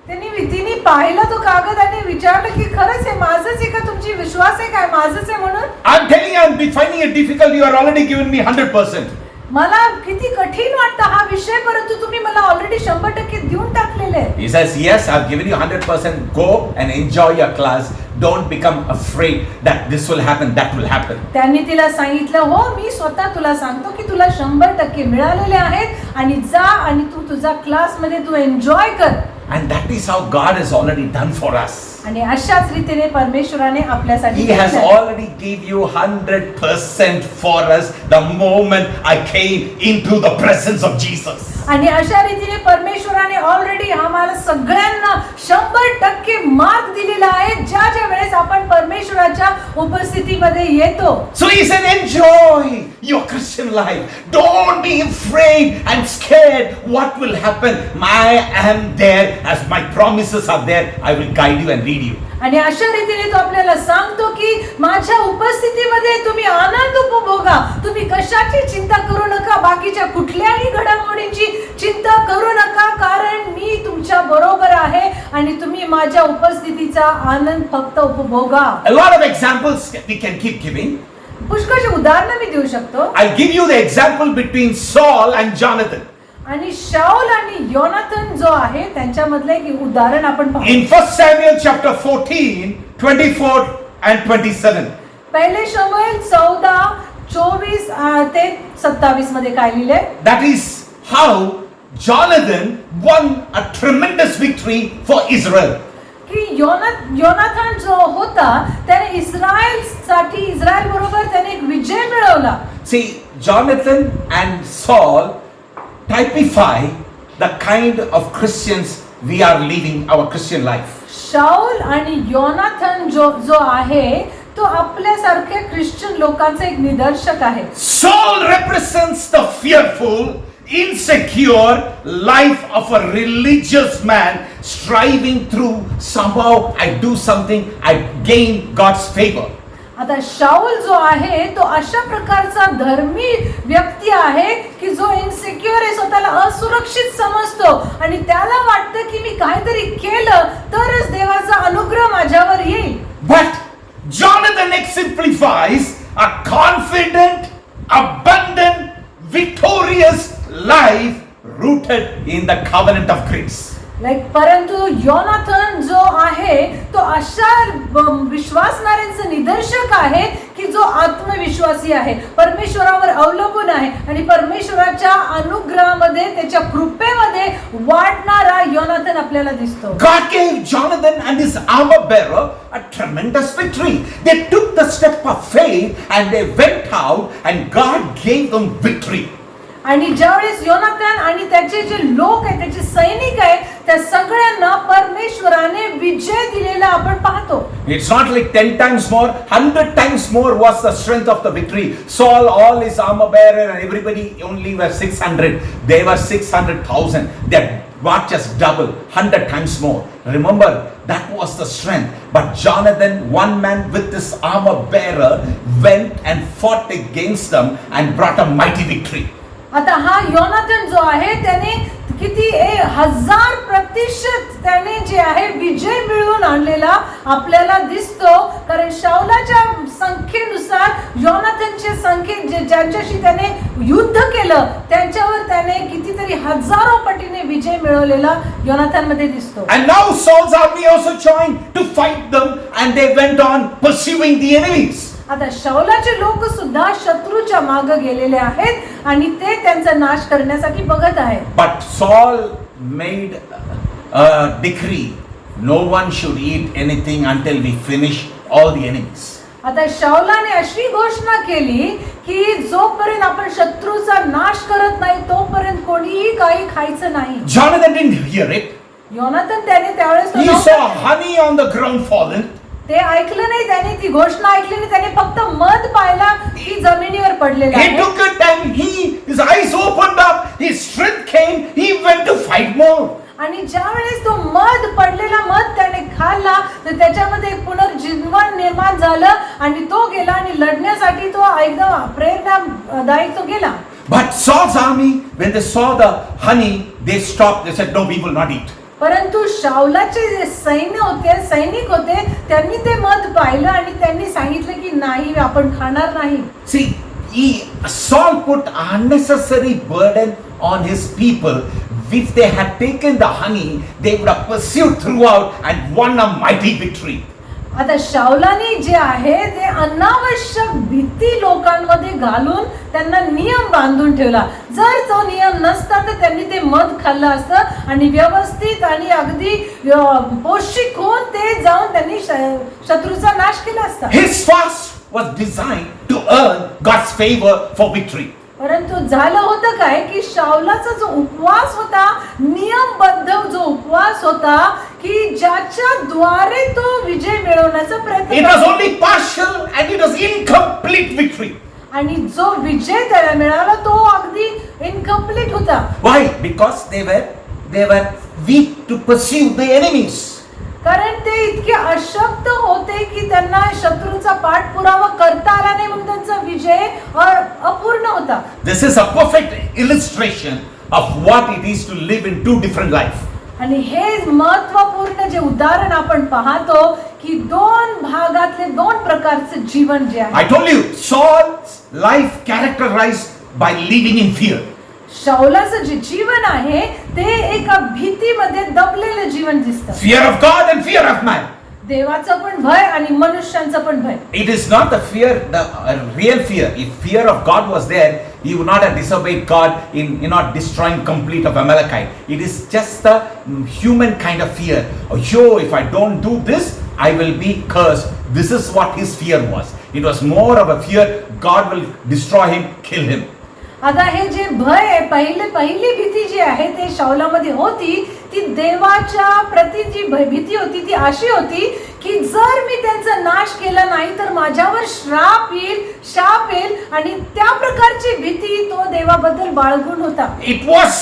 तिने पाहिलं तो कागद आणि विचारलं की खरंच हे माझंच आहे का, तुमची विश्वास आहे काय माझंच आहे म्हणून. I'm telling you, I'm finding it difficult. You are already given me 100%. मला किती कठीण वाटतं हा विषय, परंतु तुम्ही मला ऑलरेडी 100% देऊन टाकलेले. He says, yes, I've given you 100%. Go and enjoy your class. Don't become afraid that this will happen, that will happen. त्यांनी तिला सांगितलं, हो मी स्वतः तुला सांगतो की तुला 100% मिळालेले आहेत आणि जा आणि तू तुझा क्लास मध्ये तू एन्जॉय कर. And that is how God has already done for us. आणि अशाच रीतीने परमेश्वराने आपल्यासाठी He has already give you 100% for us the moment I came into the presence of Jesus. आणि अशा रीतीने परमेश्वराने ऑलरेडी आम्हाला सगळ्यांना 100% मार्क दिलेला आहे ज्या वेळेस आपण परमेश्वराच्या उपस्थितीमध्ये येतो. So he said, enjoy your Christian life. Don't be afraid and scared what will happen. I am there as my promises are there. I will guide you and lead you. आणि अशा रीतीने तो आपल्याला सांगतो की माझ्या उपस्थितीमध्ये तुम्ही आनंद उपभोगा, तुम्ही कशाची चिंता करू नका, बाकीच्या कुठल्याही घडामोडींची चिंता करू नका, कारण मी तुमच्या बरोबर आहे आणि तुम्ही माझ्या उपस्थितीचा आनंद फक्त उपभोगा. A lot of examples we can keep giving. पुष्कळची उदाहरणं मी देऊ शकतो. I'll give you the example between Saul and Jonathan. आणि शाऊल आणि योनाथन जो आहे त्यांच्यामधलं एक उदाहरण आपण पाहू. In 1 Samuel chapter 14, 24 and 27. पहिले शमूएल 14:24 ते 27 मध्ये काय लिहिले? That is how Jonathan won a tremendous victory for Israel. की योनाथान जो होता त्याने इस्रायल बरोबर त्याने एक विजय मिळवला. See, Jonathan and Saul typify the kind of Christians we are living our Christian life. शाऊल आणि योनाथन जो आहे तो आपल्यासारख्या ख्रिश्चन लोकांचा एक निदर्शक आहे. Saul represents the fearful, insecure life of a religious man striving through somehow I do something, I gain God's favor. आता शाऊल जो आहे तो अशा प्रकारचा धर्मी व्यक्ती आहे की जो इन्सिक्युअर आहे, स्वतःला असुरक्षित समजतो आणि त्याला वाटतं की मी काहीतरी केलं तरच देवाचा अनुग्रह माझ्यावर येईल. But Jonathan exemplifies a confident, abundant, victorious life rooted in the covenant of grace. परंतु योनाथन जो आहे तो अशा विश्वासणाऱ्यांचं निदर्शक आहे की जो आत्मविश्वासी आहे, परमेश्वरावर अवलंबून आहे आणि परमेश्वराच्या अनुग्रहामध्ये त्याच्या कृपेमध्ये वाढणारा योनाथन आपल्याला दिसतो. God gave Jonathan and his armor bearer a tremendous victory. They took the step of faith and they went out and God gave them victory. आणि ज्यावेळेस योनाथन आणि त्याचे जे लोक आहेत, त्याचे सैनिक आहेत, त्या सगळ्यांना परमेश्वराने विजय दिलेला आपण पाहतो. It's not like 10 times more, 100 times more was the strength of the victory. Saul, all his armor bearer and everybody only were 600. They were 600,000. They not just double, 100 times more. Remember, that was the strength. But Jonathan, one man with this armor bearer, went and fought against them and brought a mighty victory. आता हा Yonatan जो आहे त्याने किती 1000% त्याने जे आहे विजय मिळवून आणलेला आपल्याला दिसतो. कारण शाऊलाच्या संख्येनुसार योनाथनचे संख्ये ज्यांच्याशी त्याने युद्ध केलं त्यांच्यावर त्याने कितीतरी हजारो पटीने विजय मिळवलेला योनाथन मध्ये दिसतो. And now Saul's army also joined to fight them and they went on pursuing the enemies. आता शाऊलाचे लोक सुद्धा शत्रूच्या मागे गेलेले आहेत आणि ते त्यांचा नाश करण्यासाठी बघत आहेत. But Saul made a decree, no one should eat anything until we finish all the enemies. आता शाऊलाने अशी घोषणा केली की जोपर्यंत आपण शत्रूचा नाश करत नाही तोपर्यंत कोणीही काही खायचं नाही. Jonathan didn't hear it. Yonatan त्याने त्यावेळेस तो He नव्हता. saw honey on the ground fallen. ते ऐकलं नाही, त्याने ती घोषणा ऐकली नाही, त्याने फक्त मध पाहिला की जमिनीवर पडलेला He आहे. took it and his eyes opened up, his strength came, he went to fight more. आणि ज्या वेळेस तो मध पडलेला मध त्याने खाल्ला तर त्याच्यामध्ये एक पुनर्जीवन निर्माण झालं आणि तो गेला आणि लढण्यासाठी तो एकदम प्रेरणादायी तो गेला. But Saul's army, when they saw the honey, they stopped. They said, "No, we will not eat." परंतु शाऊलाचे जे सैनिक होते त्यांनी ते मध पाहिलं आणि त्यांनी सांगितलं की नाही आपण खाणार नाही. See, Saul put unnecessary burden on his people. If they had taken the honey, they would have pursued throughout and won a mighty victory. आता शाऊलाने जे आहे ते अनावश्यक भीती लोकांमध्ये घालून त्यांना नियम बांधून ठेवला. जर तो नियम नसता तर त्यांनी ते मध खाल्लं असतं आणि व्यवस्थित आणि अगदी पौष्टिक होऊन ते जाऊन त्यांनी शत्रूचा नाश केला असता. His fast was designed to earn God's favor for victory. परंतु झालं होतं काय की शाऊलाचा जो उपवास होता, नियमबद्ध जो उपवास होता की ज्याच्या द्वारे तो विजय मिळवण्याचा प्रयत्न It was only partial and it was incomplete victory. आणि जो विजय त्याला मिळाला तो अगदी इनकम्प्लीट होता. Why? Because they were weak to pursue the enemies. कारण ते इतके अशक्त होते की त्यांना शत्रूचा पाठपुरावा करता आला नाही म्हणून त्यांचा विजय अपूर्ण होता. This is a perfect illustration of what it is to live in two different lives. आणि हे महत्त्वपूर्ण जे उदाहरण आपण पाहतो की दोन भागातले दोन प्रकारचे जीवन जे आहे. I told you, Saul's life characterized by living in fear. शाऊलाचं जे जीवन आहे ते एका भीतीमध्ये दबलेलं जीवन दिसतं. Fear of God and fear of man. देवाचं पण भय आणि मनुष्यांचं पण भय. It is not the fear, the real fear. If fear of God was there, he would not have disobeyed God in not destroying complete of Amalekite. It is just the human kind of fear. Oh, if I don't do this, I will be cursed. This is what his fear was. It was more of a fear, God will destroy him, kill him. आता हे जे भय आहे, पहिली भीती जी आहे ते शाऊलामध्ये होती, ती देवाच्या प्रती जी भीती होती ती अशी होती की जर मी त्यांचा नाश केला नाही तर माझ्यावर शाप येईल आणि त्या प्रकारची भीती तो देवाबद्दल बाळगून होता. It was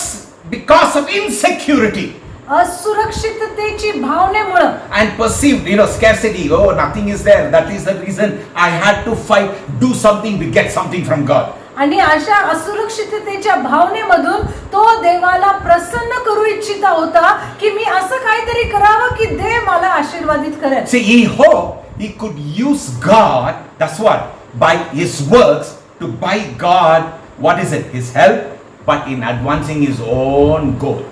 because of insecurity. असुरक्षिततेची भावनेमुळे And perceived, scarcity. Oh, nothing is there. That is the reason I had to fight, do something to get something from God. आणि अशा असुरक्षिततेच्या भावनेमधून तो देवाला प्रसन्न करू इच्छिता होता की मी असं काहीतरी करावं की देव मला आशीर्वादित करेल. See, he hoped he could use God, that's what, by his works to buy God, what is it, his help, but in advancing his own goal.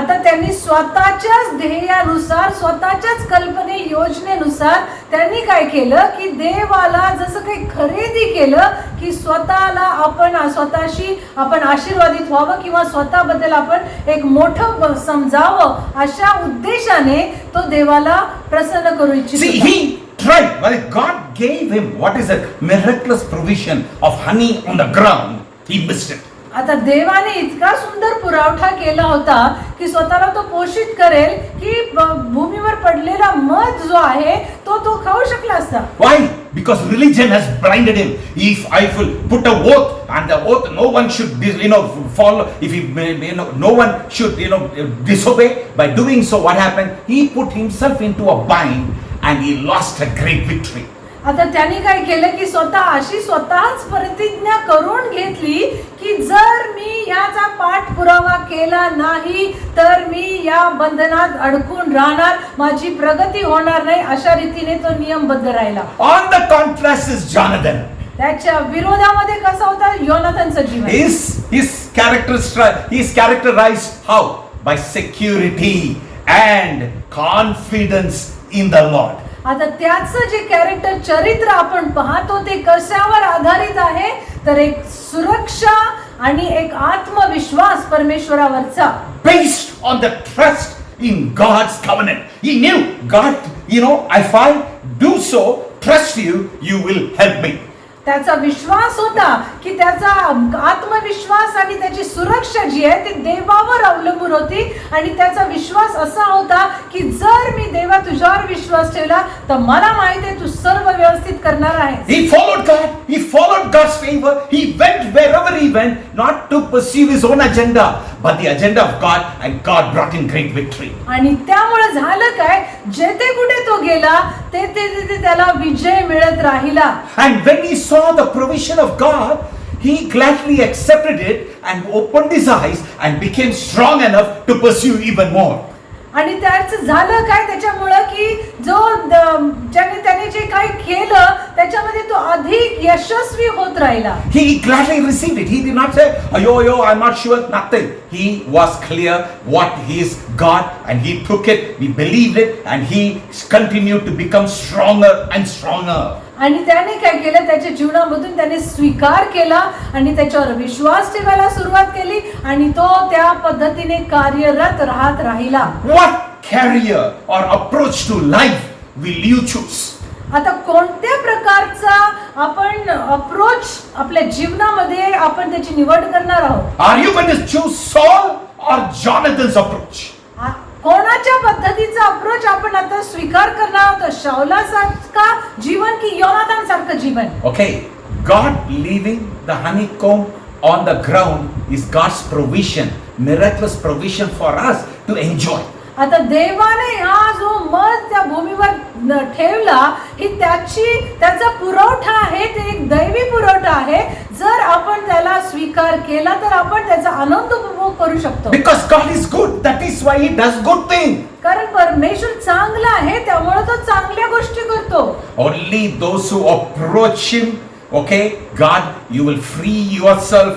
आता त्यांनी स्वतःच्याच ध्येयानुसार, स्वतःच्याच कल्पने योजनेनुसार त्यांनी काय केलं की देवाला जसं काही खरेदी केलं की स्वतःशी आपण आशीर्वादित व्हावं किंवा स्वतःबद्दल आपण एक मोठं समजावं, अशा उद्देशाने तो देवाला प्रसन्न करू इच्छित See, होता. he tried, well, God gave him, what is it, miraculous provision of honey on the ground. He missed it. आता देवाने इतका सुंदर पुरवठा केला होता की स्वतःला तो पोषित करेल की भूमीवर पडलेला मध जो आहे तो खाऊ शकला असता. Why? Because religion has blinded him. If I will put a oath, and the oath no one should follow, if no one should disobey. By doing so, what happened? He put himself into a bind and he lost a great victory. आता त्यांनी काय केलं की स्वतःच प्रतिज्ञा करून घेतली की जर मी याचा पाठपुरावा केला नाही तर मी या बंधनात अडकून राहणार, माझी प्रगती होणार नाही, अशा रीतीने तो नियमबद्ध राहिला. On the contrast is Jonathan. त्याच्या विरोधामध्ये कसं होतं योनाथनचं जीवन. He's characterized how? By security and confidence in the Lord. आता त्याचं जे कॅरेक्टर चरित्र आपण पाहतो ते कशावर आधारित आहे तर एक सुरक्षा आणि एक आत्मविश्वास परमेश्वरावरचा. Based on the trust in God's covenant. He knew God, if I do so, trust you, you will help me. त्याचा विश्वास होता की त्याचा आत्मविश्वास आणि त्याची सुरक्षा जी आहे ती देवावर अवलंबून होती आणि त्याचा विश्वास असा होता की जर मी देवा तुझ्यावर विश्वास ठेवला तर मला माहिती आहे तू सर्व व्यवस्थित करणार आहे. He followed God. He followed God's favor. He went wherever he went, not to pursue his own agenda, but the agenda of God, and God brought him great victory. आणि त्यामुळे झालं काय, जेथे कुठे तो गेला ते त्याला विजय मिळत राहिला. And when he saw the provision of God, he gladly accepted it and opened his eyes and became strong enough to pursue even more. आणि त्याचं झालं काय त्याच्यामुळं की त्याने जे काही केलं त्याच्यामध्ये तो अधिक यशस्वी होत राहिला. He gladly received it. He did not say, I'm not sure, nothing. He was clear what he is God, and he took it, he believed it, and he continued to become stronger and stronger. आणि त्याने काय केलं त्याच्या जीवनामधून त्याने स्वीकार केला आणि त्याच्यावर विश्वास ठेवायला सुरुवात केली आणि तो त्या पद्धतीने कार्यरत राहत राहिला. What career or approach to life will you choose? आता कोणत्या प्रकारचा आपण अप्रोच आपल्या जीवनामध्ये आपण त्याची निवड करणार आहोत? Are you going to choose Saul or Jonathan's approach? कोणाच्या पद्धतीचा अप्रोच आपण आता स्वीकार करणार आहोत, शाऊलासारखा जीवन की योनाथन सारखं जीवन? Okay, God leaving the honeycomb on the ground is God's provision, miraculous provision for us to enjoy. आता देवाने हा जो मध त्या भूमीवर ठेवला ही त्याचा पुरवठा आहे, ते एक दैवी पुरवठा आहे. जर आपण त्याला स्वीकार केला तर आपण त्याचा आनंद उपभोग करू शकतो. Because God is good, that is why He does good things. कारण परमेश्वर चांगला आहे त्यामुळे तो चांगल्या गोष्टी करतो. Only those who approach Him, okay, God, you will free yourself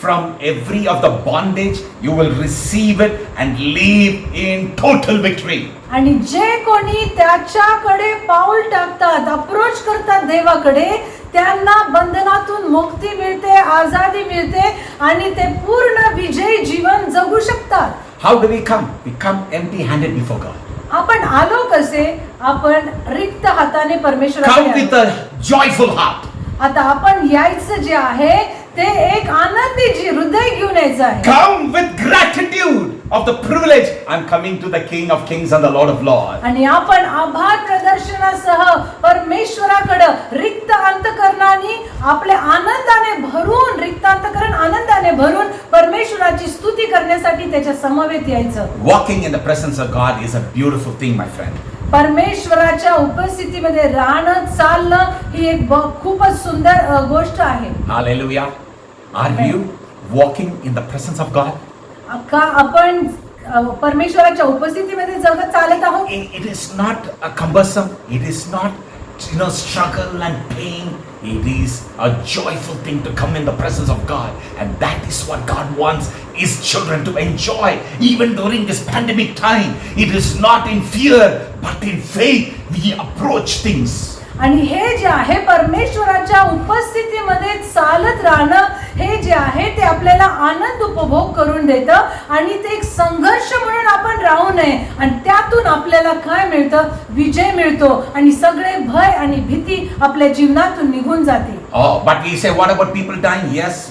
from every of the bondage. You will receive it and live in total victory. आणि जे कोणी त्याच्याकडे पाऊल टाकतात, अप्रोच करतात देवाकडे, त्यांना बंधनातून मुक्ती मिळते, आजादी मिळते आणि ते पूर्ण विजयी जीवन जगू शकतात. How do we come? We come empty-handed before God. आपण आलो कसे? आपण रिक्त हाताने Come परमेश्वराकडे with आलो. a joyful heart. आता आपण यायचं जे आहे ते एक आनंदी हृदय घेऊन यायचं आहे. Come with gratitude of the privilege. I'm coming to the King of Kings and the Lord of Lords. आणि आपण आभार प्रदर्शनासह परमेश्वराकडे रिक्त अंतकरणाने आपले आनंदाने भरून, रिक्त अंतकरण आनंदाने भरून परमेश्वराची स्तुती करण्यासाठी त्याच्या समवेत यायचं. Walking in the presence of God is a beautiful thing, my friend. परमेश्वराच्या उपस्थितीमध्ये राहणं, चालणं ही एक खूपच सुंदर गोष्ट आहे. Hallelujah. Are you walking in the presence of God? का आपण परमेश्वराच्या उपस्थितीमध्ये जगत चालत आहोत? It is not a cumbersome. It is not, struggle and pain. It is a joyful thing to come in the presence of God. And that is what God wants His children to enjoy. Even during this pandemic time, it is not in fear, but in faith we approach things. आणि हे जे आहे परमेश्वराच्या उपस्थितीमध्ये चालत राहणं, हे जे आहे ते आपल्याला आनंद उपभोग करून देतं आणि ते एक संघर्ष म्हणून आपण राहू नये. आणि त्यातून आपल्याला काय मिळतं? विजय मिळतो आणि सगळे भय आणि भीती आपल्या जीवनातून निघून जाते. Oh, but we say, what about people dying? Yes,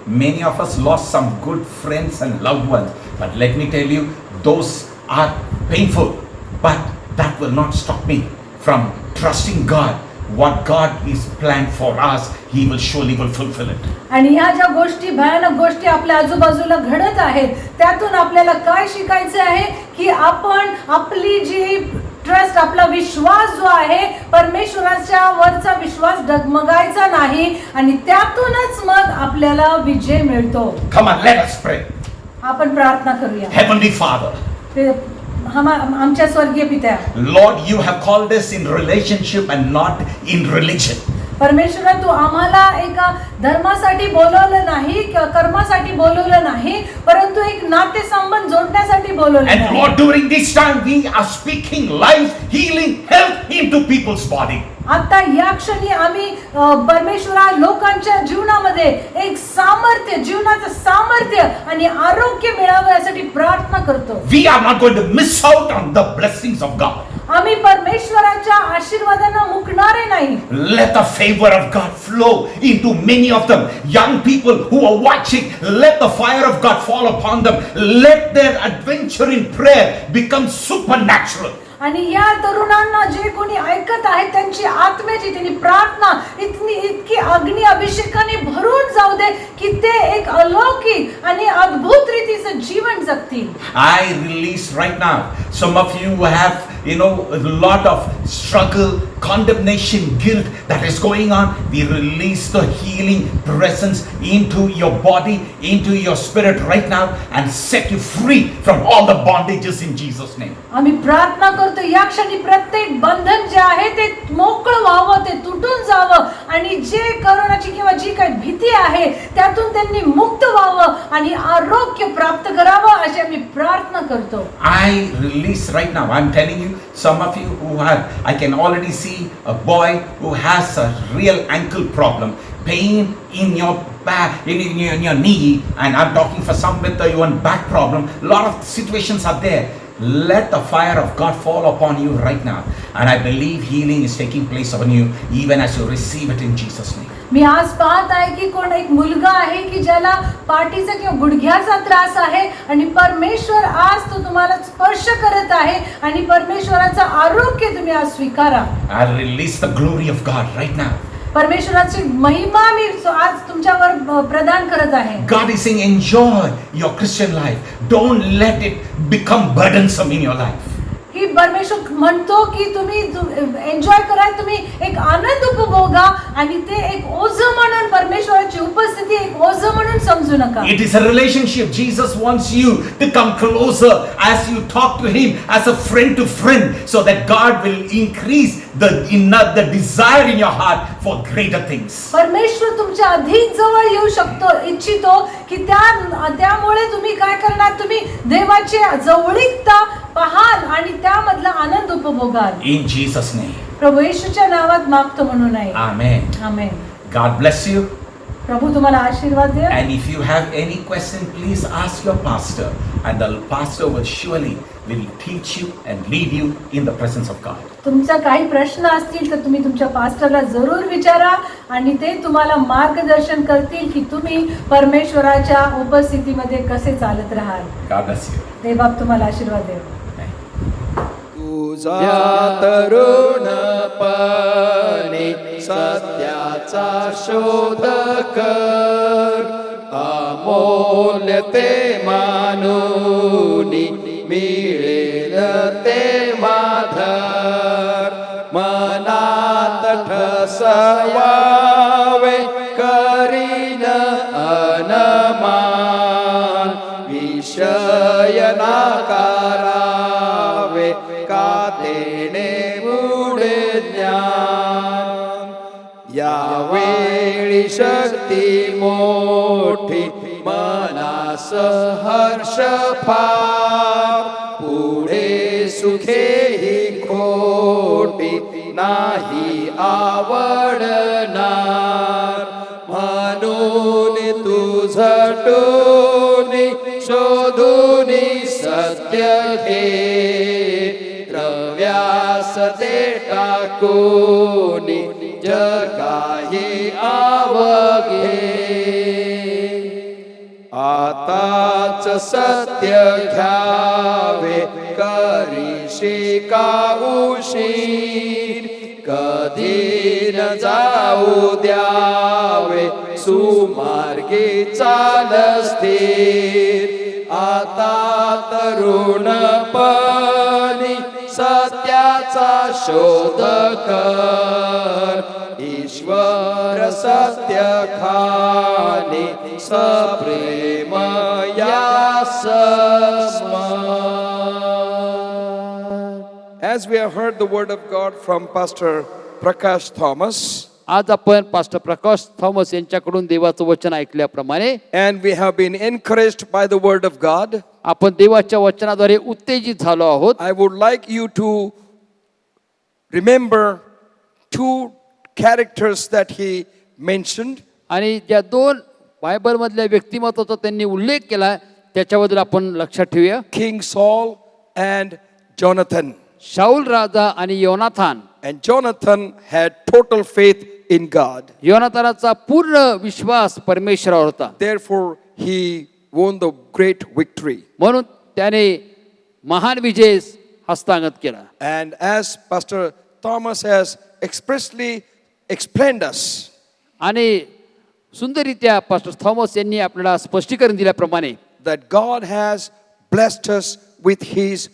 many of us lost some good friends and loved ones. But let me tell you, those are painful. But that will not stop me from trusting God. What God is planned for us, He will surely fulfill it. आणि ह्या ज्या गोष्टी, भयानक गोष्टी आपल्या आजूबाजूला घडत आहेत, त्यातून आपल्याला काय शिकायचं आहे की आपण आपली जी ट्रस्ट, आपला विश्वास जो आहे, परमेश्वराच्या वरचा विश्वास डगमगायचा नाही आणि त्यातूनच मग आपल्याला विजय मिळतो. Come on, let us pray. आपण प्रार्थना करूया. Heavenly Father, आमच्या स्वर्गीय पित्या, Lord, you have called us in relationship and not in religion. परमेश्वरा, तू आम्हाला एका धर्मासाठी बोलवलं नाही, कर्मासाठी बोलवलं नाही, परंतु एक नातेसंबंध जोडण्यासाठी बोलवलं And आहे. Lord, during this time we are speaking life, healing, health into people's body. आता या क्षणी आम्ही परमेश्वरा लोकांच्या जीवनामध्ये एक सामर्थ्य, जीवनाचं सामर्थ्य आणि आरोग्य मिळावं यासाठी प्रार्थना करतो. We are not going to miss out on the blessings of God. आम्ही परमेश्वराच्या आशीर्वादांना मुकणारे नाही. Let the favor of God flow into many of them. Young people who are watching, let the fire of God fall upon them. Let their adventure in prayer become supernatural. आणि या तरुणांना, जे कोणी ऐकत आहेत, त्यांची आत्म्याची, त्यांनी प्रार्थना इतकी अग्नी अभिषेकाने भरून जाऊ दे की ते एक अलौकिक आणि अद्भुत रीतीचं जीवन जगतील. I release right now. Some of you have, a lot of struggle, condemnation, guilt that is going on. We release the healing presence into your body, into your spirit right now and set you free from all the bondages in Jesus' name. आम्ही प्रार्थना करतो या क्षणी प्रत्येक बंधन जे आहे ते मोकळं व्हावं, ते तुटून जावं आणि जे करोनाची किंवा जी काही भीती आहे त्यातून त्यांनी मुक्त व्हावं आणि आरोग्य प्राप्त करावं अशी आम्ही प्रार्थना करतो. I release right now. I'm telling you, some of you who have, I can already see a boy who has a real ankle problem, pain in your back, in your knee, and I'm talking for some with even back problem. A lot of situations are there. Let the fire of God fall upon you right now, and I believe healing is taking place on you even as you receive it in Jesus' name. मी आज पाहत आहे की कोण एक मुलगा आहे की ज्याला पाठीचा किंवा गुडघ्याचा त्रास आहे आणि परमेश्वर आज तो तुम्हाला स्पर्श करत आहे आणि परमेश्वराचं आरोग्य तुम्ही आज स्वीकारा. I release the glory of God right now. परमेश्वराची महिमा मी आज तुमच्यावर प्रदान करत आहे. God is saying, enjoy your Christian life. Don't let it become burdensome in your life. की परमेश्वर म्हणतो की तुम्ही एन्जॉय करा, तुम्ही एक आनंद उपभोगा आणि ते एक ओझं म्हणून, परमेश्वराची उपस्थिती एक ओझं म्हणून समजू नका. It is a relationship. Jesus wants you to come closer as you talk to him as a friend to friend, so that God will increase the desire in your heart for greater things. परमेश्वर तुमच्या अधिक जवळ येऊ इच्छितो की त्यामुळे तुम्ही काय करणार, तुम्ही देवाची जवळीकता पाहाल आणि त्यामधला आनंद उपभोगाल. In Jesus' name. प्रभू येशूच्या नावात मागतो म्हणून आहे. Amen. Amen. God bless you. प्रभू तुम्हाला आशीर्वाद द्या. And if you have any question, please ask your pastor, and the pastor will surely teach you and lead you in the presence of God. तुमचा काही प्रश्न असतील तर तुम्ही तुमच्या पास्टरला जरूर विचारा आणि ते तुम्हाला मार्गदर्शन करतील की तुम्ही परमेश्वराच्या उपस्थितीमध्ये कसे चालत राहाल. God bless you. देवबाप तुम्हाला आशीर्वाद देव. तुझा तरुणपणे सत्याचा शोध कर, अमूल्य ते मानुनी मिळेल ते माधर, मनात ठसवावे करीन अनमान, विषय नाकारावे का तेने बुडे ज्ञान. यावेळी शक्ती मोठी मनास हर्ष फार, पुढे सुखे ही खोटी नाही आवडणार. म्हणून तू झटून शोधून सत्य घे, द्रव्यास ते टाकून जगाही आवघे. आताच सत्य घ्यावे करीशी का उशीर, कधी न जाऊ द्यावे सुमार्गी चाल स्थिर. आता तरुणपणी सत्याचा शोध कर, ईश्वर सत्य खाणी सप्रेम यास स्मर. As we have heard the word of God from Pastor Prakash Thomas, आज आपण पास्टर प्रकाश थॉमस यांच्याकडून देवाचं वचन ऐकल्याप्रमाणे and we have been encouraged by the word of God, आपण देवाच्या वचनाद्वारे उत्तेजित झालो आहोत. I would like you to remember two characters that he mentioned. आणि ज्या दोन बायबल मधल्या व्यक्तिमत्वाचा त्यांनी उल्लेख केला त्याच्याबद्दल आपण लक्षात ठेवूया. King Saul and Jonathan. शाऊल राजा आणि योनाथान. And Jonathan had total faith in God. योनाथानाचा पूर्ण विश्वास परमेश्वरावर होता. Therefore, he won the great victory. म्हणून त्याने महान विजय हस्तांगत केला. And as Pastor Thomas has expressly explained us, आणि सुंदररीत्या पास्टर थॉमस यांनी आपल्याला स्पष्टीकरण दिल्याप्रमाणे that God has blessed us with his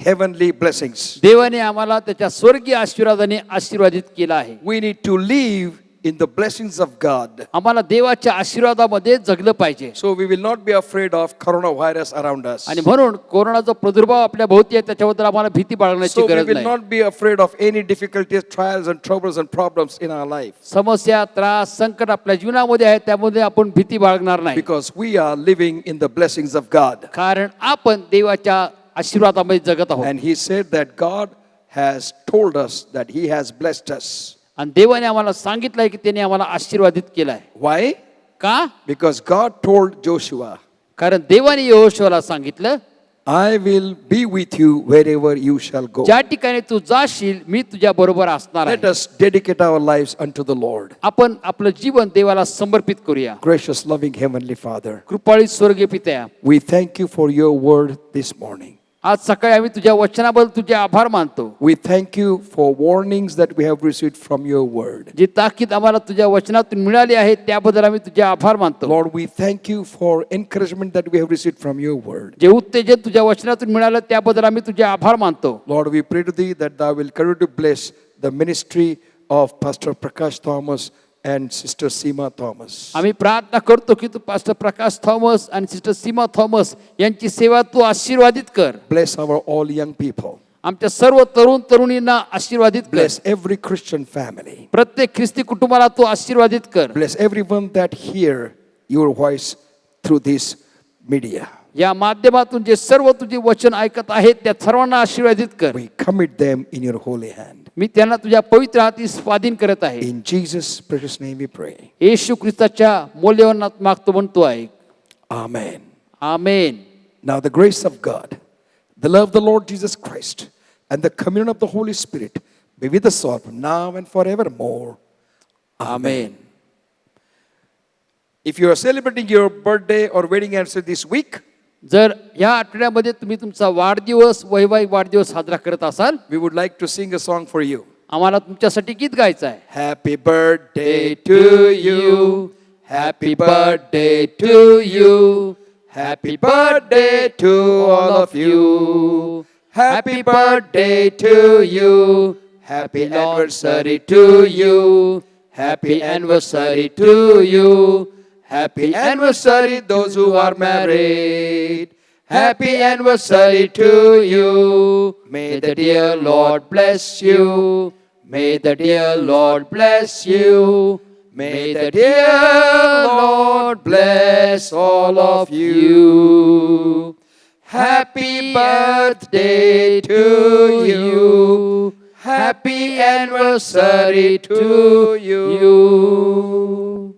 heavenly blessings. देवाने आम्हाला त्याच्या स्वर्गीय आशीर्वादाने आशीर्वादित केला आहे. We need to live in the blessings of God. आम्हाला देवाच्या आशीर्वादामध्ये जगलं पाहिजे. So we will not be afraid of coronavirus around us. आणि म्हणून कोरोनाचा प्रादुर्भाव आपल्या भोवती आहे त्याच्याबद्दल आम्हाला भीती बाळगण्याची So we गरज will नाही. not be afraid of any difficulties, trials and troubles and problems in our life. समस्या त्रास संकट आपल्या जीवनामध्ये आहे त्यामध्ये आपण भीती बाळगणार नाही. Because we are living in the blessings of God. कारण आपण देवाच्या आशीर्वादामध्ये जगत आहोत. And he said that God has told us that he has blessed us. आणि देवाने आम्हाला सांगितलंय की त्याने आम्हाला आशीर्वादित केलाय. Why? का? Because God told Joshua, कारण देवाने यहोशूआला सांगितलं I will be with you wherever you shall go. ज्या ठिकाणी तू जाशील मी तुझ्या बरोबर असणार Let आहे. us dedicate our lives unto the Lord. आपण आपलं जीवन देवाला समर्पित करूया. Gracious, loving Heavenly Father, कृपाळू स्वर्गीय पित्या, we thank you for your word this morning. आज सकाळी आम्ही तुझ्या वचनाबद्दल तुझे आभार मानतो. We thank you for warnings that we have received from your word. जी ताकीद आम्हाला तुझ्या वचनातून मिळाली आहे त्याबद्दल आम्ही तुझे आभार मानतो. Lord, we thank you for encouragement that we have received from your word. जे उत्तेजन तुझ्या वचनातून मिळालं त्याबद्दल आम्ही तुझे आभार मानतो. Lord, we pray to thee that thou will continue to bless the ministry of Pastor Prakash Thomas and Sister Seema Thomas. आम्ही प्रार्थना करतो की तू पास्टर प्रकाश थॉमस आणि सिस्टर सीमा थॉमस यांची सेवा तू आशीर्वादित कर. Bless our all young people. आमच्या सर्व तरुण तरुणींना आशीर्वादित कर. Bless every Christian family. प्रत्येक ख्रिस्ती कुटुंबाला तू आशीर्वादित कर. Bless everyone that hear your voice through this media. या माध्यमातून जे सर्व तुझे वचन ऐकत आहेत त्या सर्वांना आशीर्वादित कर. We commit them in your holy hand. मी त्यांना तुझ्या पवित्र हाती स्वाधीन करत आहे. In Jesus' precious name we pray. येशू ख्रिस्ताच्या मौल्यवान नामात मागतो म्हणतो आहे. Amen. Amen. Now the grace of God, the love of the Lord Jesus Christ, and the communion of the Holy Spirit be with us all now and forevermore. Amen. If you are celebrating your birthday or wedding anniversary this week, जर या आठवड्यामध्ये तुम्ही तुमचा वाढदिवस वैवाहिक वाढदिवस साजरा करत असाल, we would like to sing a song for you. आम्हाला तुमच्यासाठी गीत गायचं आहे. Happy birthday to you. Happy birthday to you. Happy birthday to all of you. Happy birthday to you. Happy anniversary to you. Happy anniversary to you. Happy anniversary those who are married. Happy anniversary to you. May the dear Lord bless you. May the dear Lord bless you. May the dear Lord bless all of you. Happy birthday to you. Happy anniversary to you.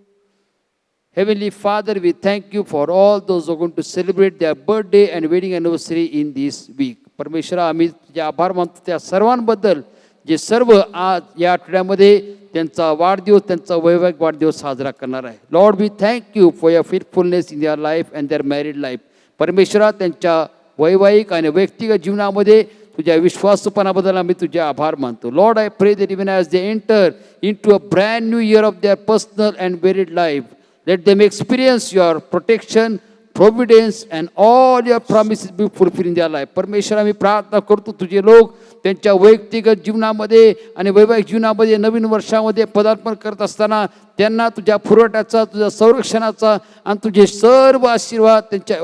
Heavenly Father, we thank you for all those who are going to celebrate their birthday and wedding anniversary in this week. परमेश्वरा, आम्ही तुझे आभार मानतो त्या सर्वांबद्दल जे सर्व आज या आठवड्यामध्ये त्यांचा वाढदिवस, त्यांचा वैवाहिक वाढदिवस साजरा करणार आहे. Lord, we thank you for your faithfulness in your life and their married life. परमेश्वरा, त्यांच्या वैवाहिक आणि व्यक्तिगत जीवनामध्ये तुझ्या विश्वासपणाबद्दल आम्ही तुझे आभार मानतो. Lord, I pray that even as they enter in to a brand new year of their personal and married life, let them experience your protection, providence and all your promises be fulfilled in their life. परमेश्वर, आम्ही प्रार्थना करतो तुझे लोक त्यांच्या वैयक्तिक जीवनामध्ये आणि वैवाहिक जीवनामध्ये नवीन वर्षामध्ये पदार्पण करत असताना त्यांना तुझ्या पुरवठ्याचा, तुझ्या संरक्षणाचा आणि तुझे सर्व आशीर्वाद त्यांच्या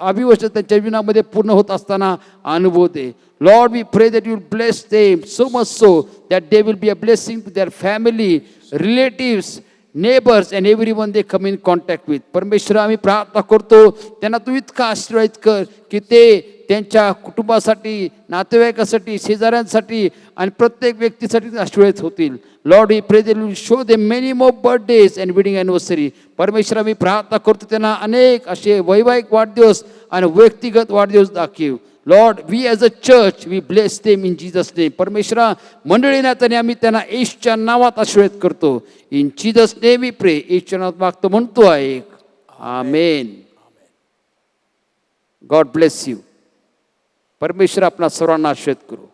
अभिवशन त्यांच्या जीवनामध्ये पूर्ण होत असताना अनुभव दे. Lord, we pray that you will bless them so much so that they will be a blessing to their family, relatives, neighbors and everyone they come in contact with. परमेश्वर, आम्ही प्रार्थना करतो त्यांना तू इतका आशीर्वादित कर की ते त्यांच्या कुटुंबासाठी, नातेवाईकासाठी, शेजाऱ्यांसाठी आणि प्रत्येक व्यक्तीसाठी आशीर्वादित होतील. लॉर्ड, वी प्रे that you will show them many more birthdays and wedding anniversary. परमेश्वर, आम्ही प्रार्थना करतो त्यांना अनेक असे वैवाहिक वाढदिवस आणि व्यक्तिगत वाढदिवस दाखव. Lord, we as a church we bless them in Jesus name. परमेश्वरा, मंडळी नात्याने आम्ही त्यांना येशूच्या नावात आशीर्वाद करतो. इन जीजस नेम वी प्रे. येशूच्या नावात मागतो म्हणतो आहे. आमेन. God bless you. परमेश्वर आपणा सर्वांना आशीर्वाद करू.